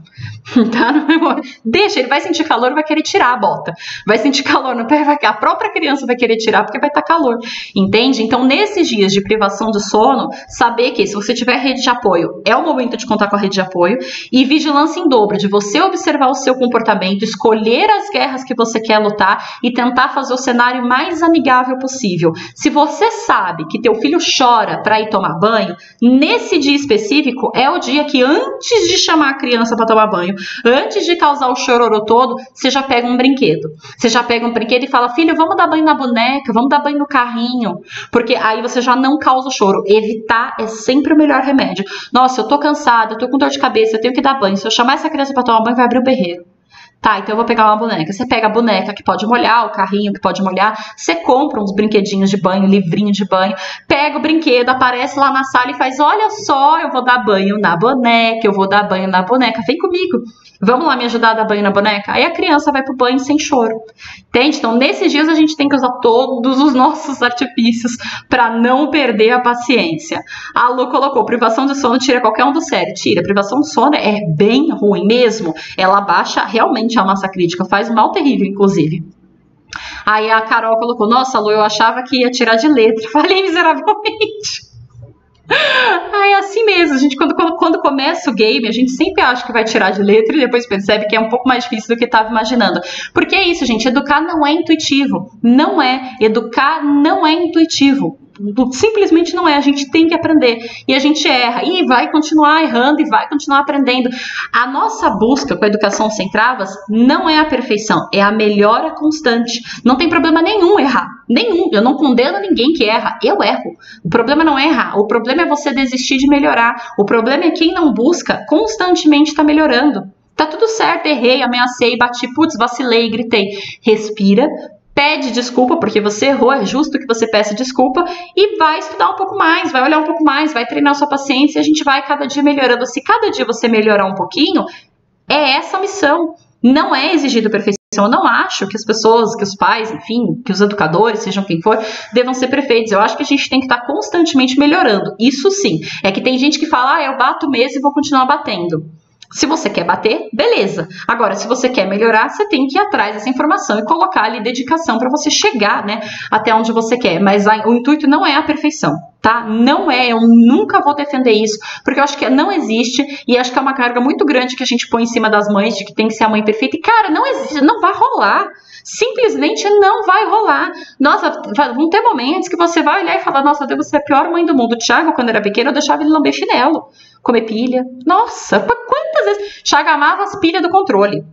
Tá? Não vai morrer. Deixa, ele vai sentir calor e vai querer tirar a bota. Vai sentir calor no pé, a própria criança vai querer tirar porque vai estar calor. Entende? Então, nesses dias de privação de sono, saber que se você tiver rede de apoio, é o momento de contar com a rede de apoio e vigilância em dobro, de você observar o seu comportamento, escolher as guerras que você quer lutar e tentar fazer o cenário mais amigável possível. Se você sabe que teu filho chora para ir tomar banho, nesse dia específico é o dia que antes de chamar a criança para tomar banho, antes de causar o chororô todo, você já pega um brinquedo. Você já pega um brinquedo e fala, filho, vamos dar banho na boneca, vamos dar banho no carrinho. Porque aí você já não causa o choro. Evitar é sempre o melhor remédio. Nossa, eu tô cansada, eu tô com dor de cabeça, eu tenho que dar banho. Se eu chamar essa criança para tomar banho, vai abrir o berreiro. Tá, então eu vou pegar uma boneca. Você pega a boneca que pode molhar, o carrinho que pode molhar. Você compra uns brinquedinhos de banho, livrinho de banho. Pega o brinquedo, aparece lá na sala e faz, olha só, eu vou dar banho na boneca, eu vou dar banho na boneca. Vem comigo. Vamos lá me ajudar a dar banho na boneca? Aí a criança vai pro banho sem choro. Entende? Então, nesses dias a gente tem que usar todos os nossos artifícios para não perder a paciência. A Lu colocou, privação de sono tira qualquer um do sério. Tira, privação de sono é bem ruim mesmo. Ela baixa realmente a massa crítica, faz um mal terrível, inclusive. Aí a Carol colocou, nossa, Lu, eu achava que ia tirar de letra. Falei miseravelmente. É assim mesmo, a gente quando começa o game, a gente sempre acha que vai tirar de letra e depois percebe que é um pouco mais difícil do que estava imaginando. Porque é isso, gente, educar não é intuitivo. Não é. Educar não é intuitivo. Simplesmente não é, a gente tem que aprender e a gente erra e vai continuar errando e vai continuar aprendendo. A nossa busca com a educação sem travas não é a perfeição, é a melhora constante. Não tem problema nenhum errar, nenhum. Eu não condeno ninguém que erra, eu erro. O problema não é errar, o problema é você desistir de melhorar. O problema é quem não busca constantemente está melhorando. Tá tudo certo, errei, ameacei, bati, putz, vacilei, gritei. Respira. Pede desculpa porque você errou, é justo que você peça desculpa e vai estudar um pouco mais, vai olhar um pouco mais, vai treinar sua paciência e a gente vai cada dia melhorando. Se cada dia você melhorar um pouquinho, é essa a missão. Não é exigido perfeição. Eu não acho que as pessoas, que os pais, enfim, que os educadores, sejam quem for, devam ser perfeitos. Eu acho que a gente tem que estar constantemente melhorando. Isso sim. É que tem gente que fala, eu bato mesmo e vou continuar batendo. Se você quer bater, beleza. Agora, se você quer melhorar, você tem que ir atrás dessa informação e colocar ali dedicação para você chegar, né, até onde você quer. Mas o intuito não é a perfeição, tá? Não é, eu nunca vou defender isso, porque eu acho que não existe e acho que é uma carga muito grande que a gente põe em cima das mães de que tem que ser a mãe perfeita. E, cara, não existe, não vai rolar. Simplesmente não vai rolar. Nossa, vão ter momentos que você vai olhar e falar, nossa, Deus, você é a pior mãe do mundo. O Thiago, quando era pequeno, eu deixava ele lamber chinelo, comer pilha. Nossa, quantas vezes? Thiago amava as pilhas do controle.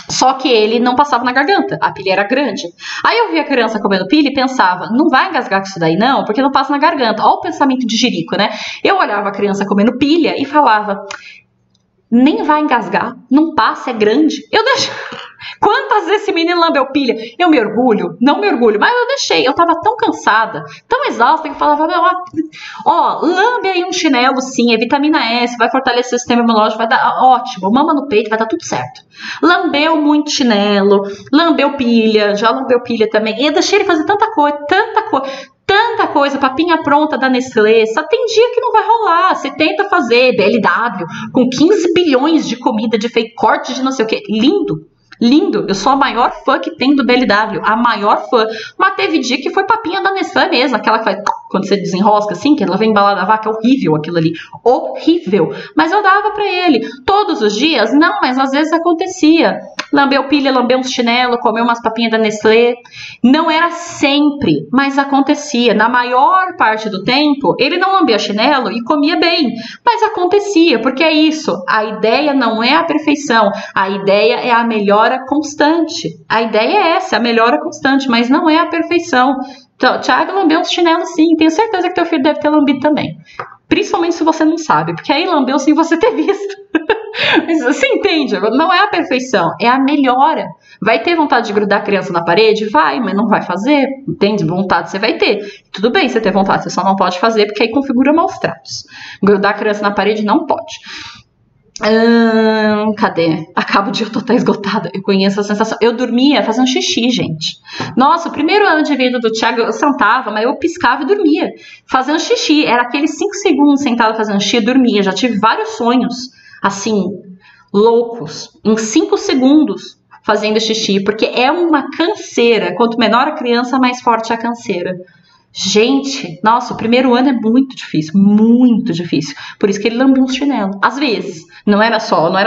Só que ele não passava na garganta, a pilha era grande. Aí eu via a criança comendo pilha e pensava, não vai engasgar com isso daí não, porque não passa na garganta. Olha o pensamento de jirico, né? Eu olhava a criança comendo pilha e falava, nem vai engasgar, não passa, é grande. Eu deixava... Quantas vezes esse menino lambeu pilha? Eu me orgulho? Não me orgulho, mas eu deixei. Eu tava tão cansada, tão exausta, que eu falava, ó, lambe aí um chinelo sim, é vitamina S, vai fortalecer o sistema imunológico, vai dar ótimo, mama no peito, vai dar tudo certo. Lambeu muito chinelo, lambeu pilha, já lambeu pilha também. E eu deixei ele fazer tanta coisa, papinha pronta da Nestlé, só tem dia que não vai rolar. Você tenta fazer BLW com 15 bilhões de comida, de fake corte, de não sei o que, lindo. Lindo, eu sou a maior fã que tem do BLW, a maior fã. Mas teve dia que foi papinha da Nestlé mesmo, aquela que faz quando você desenrosca assim, que ela vem embalada a vaca, é horrível aquilo ali, horrível. Mas eu dava pra ele. Todos os dias? Não, mas às vezes acontecia. Lambeu pilha, lambeu um chinelo, comeu umas papinhas da Nestlé. Não era sempre, mas acontecia. Na maior parte do tempo, ele não lambia chinelo e comia bem. Mas acontecia, porque é isso. A ideia não é a perfeição, a ideia é a melhora constante. A ideia é essa, a melhora constante, mas não é a perfeição. Então, Thiago lambeu uns chinelos sim, tenho certeza que teu filho deve ter lambido também. Principalmente se você não sabe, porque aí lambeu sem você ter visto. Mas você entende? Não é a perfeição, é a melhora. Vai ter vontade de grudar a criança na parede? Vai, mas não vai fazer. Entende? Vontade você vai ter. Tudo bem você ter vontade, você só não pode fazer porque aí configura maus tratos. Grudar a criança na parede não pode. Cadê? Acabo de eu estar esgotada. Eu conheço a sensação. Eu dormia fazendo xixi, gente. Nossa, o primeiro ano de vida do Thiago, eu sentava, mas eu piscava e dormia. Fazendo xixi. Era aqueles 5 segundos sentado fazendo xixi e dormia. Já tive vários sonhos, assim, loucos. Em 5 segundos fazendo xixi. Porque é uma canseira. Quanto menor a criança, mais forte a canseira. Gente, nossa, o primeiro ano é muito difícil, muito difícil. Por isso que ele lambia uns chinelos. Às vezes, não era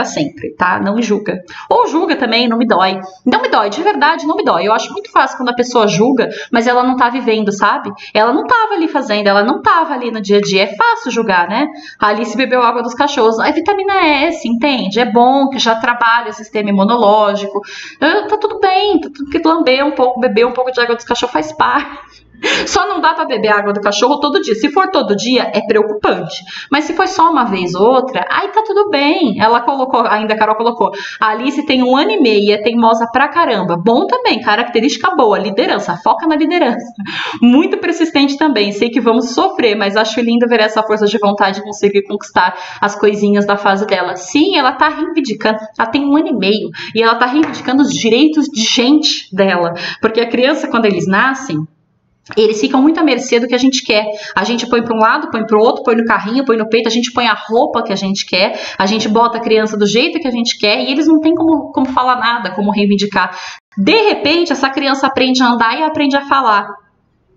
sempre, tá? Não me julga. Ou julga também, não me dói. Não me dói, de verdade, não me dói. Eu acho muito fácil quando a pessoa julga, mas ela não tá vivendo, sabe? Ela não tava ali fazendo, ela não tava ali no dia a dia. É fácil julgar, né? A Alice bebeu água dos cachorros. É vitamina S, entende? É bom que já trabalha o sistema imunológico. Tá tudo bem, tá tudo que lamber um pouco, beber um pouco de água dos cachorros faz parte. Só não dá pra beber água do cachorro todo dia. Se for todo dia, é preocupante. Mas se for só uma vez ou outra, aí tá tudo bem. Ela colocou, ainda a Carol colocou, a Alice tem 1 ano e meio, é teimosa pra caramba. Bom também, característica boa, liderança, foca na liderança. Muito persistente também, sei que vamos sofrer, mas acho lindo ver essa força de vontade de conseguir conquistar as coisinhas da fase dela. Sim, ela tá reivindicando, ela tem 1 ano e meio, e ela tá reivindicando os direitos de gente dela. Porque a criança, quando eles nascem, eles ficam muito à mercê do que a gente quer. A gente põe para um lado, põe para o outro, põe no carrinho, põe no peito, a gente põe a roupa que a gente quer, a gente bota a criança do jeito que a gente quer e eles não têm como falar nada, como reivindicar. De repente, essa criança aprende a andar e aprende a falar.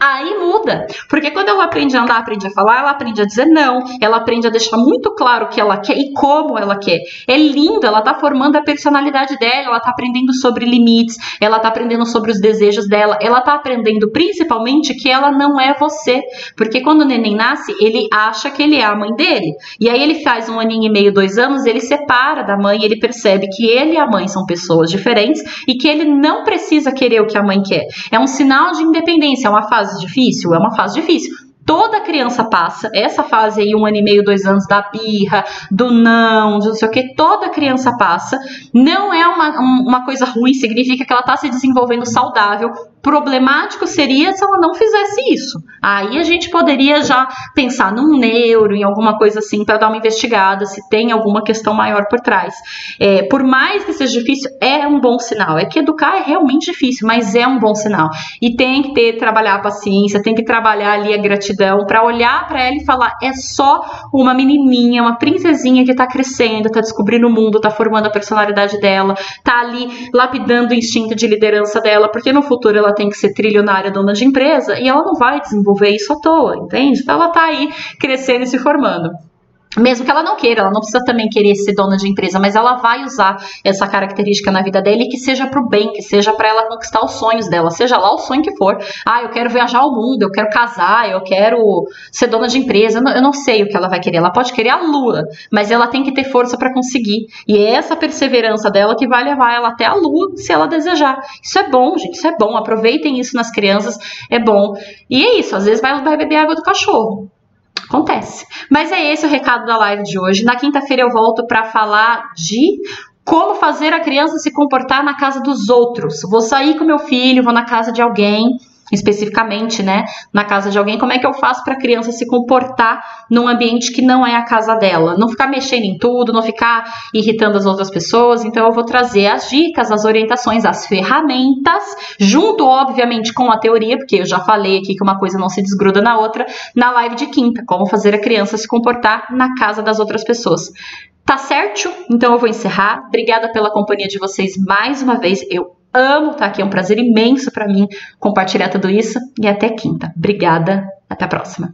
Aí muda, porque quando ela aprende a andar, aprende a falar, ela aprende a dizer não, ela aprende a deixar muito claro o que ela quer e como ela quer. É lindo, ela tá formando a personalidade dela, ela tá aprendendo sobre limites, ela tá aprendendo sobre os desejos dela, ela tá aprendendo principalmente que ela não é você, porque quando o neném nasce, ele acha que ele é a mãe dele, e aí ele faz 1 aninho e meio, 2 anos, ele separa da mãe, ele percebe que ele e a mãe são pessoas diferentes e que ele não precisa querer o que a mãe quer. É um sinal de independência, é uma fase difícil? É uma fase difícil. Toda criança passa essa fase aí, 1 ano e meio, 2 anos, da birra, do não sei o que, toda criança passa. Não é uma coisa ruim, significa que ela está se desenvolvendo saudável Problemático seria se ela não fizesse isso. Aí a gente poderia já pensar num neuro, em alguma coisa assim, para dar uma investigada, se tem alguma questão maior por trás. Por mais que seja difícil, é um bom sinal. É que educar é realmente difícil, mas é um bom sinal. E tem que trabalhar a paciência, tem que trabalhar ali a gratidão, para olhar para ela e falar, é só uma menininha, uma princesinha que tá crescendo, tá descobrindo o mundo, tá formando a personalidade dela, tá ali lapidando o instinto de liderança dela, porque no futuro ela tem que ser trilionária, dona de empresa, e ela não vai desenvolver isso à toa, entende? Então ela tá aí crescendo e se formando. Mesmo que ela não queira, ela não precisa também querer ser dona de empresa, mas ela vai usar essa característica na vida dela e que seja pro bem, que seja para ela conquistar os sonhos dela, seja lá o sonho que for. Eu quero viajar ao mundo, eu quero casar, eu quero ser dona de empresa, eu não sei o que ela vai querer, ela pode querer a lua, mas ela tem que ter força para conseguir. E é essa perseverança dela que vai levar ela até a lua, se ela desejar. Isso é bom, gente, isso é bom, aproveitem isso nas crianças, é bom. E é isso, às vezes vai beber água do cachorro. Acontece. Mas é esse o recado da live de hoje. Na quinta-feira eu volto para falar de como fazer a criança se comportar na casa dos outros. Vou sair com meu filho, vou na casa de alguém, especificamente, né, na casa de alguém, como é que eu faço para a criança se comportar num ambiente que não é a casa dela, não ficar mexendo em tudo, não ficar irritando as outras pessoas. Então eu vou trazer as dicas, as orientações, as ferramentas, junto obviamente com a teoria, porque eu já falei aqui que uma coisa não se desgruda na outra, na live de quinta, como fazer a criança se comportar na casa das outras pessoas. Tá certo? Então eu vou encerrar. Obrigada pela companhia de vocês mais uma vez. Eu amo estar aqui, é um prazer imenso para mim compartilhar tudo isso. E até quinta. Obrigada, até a próxima.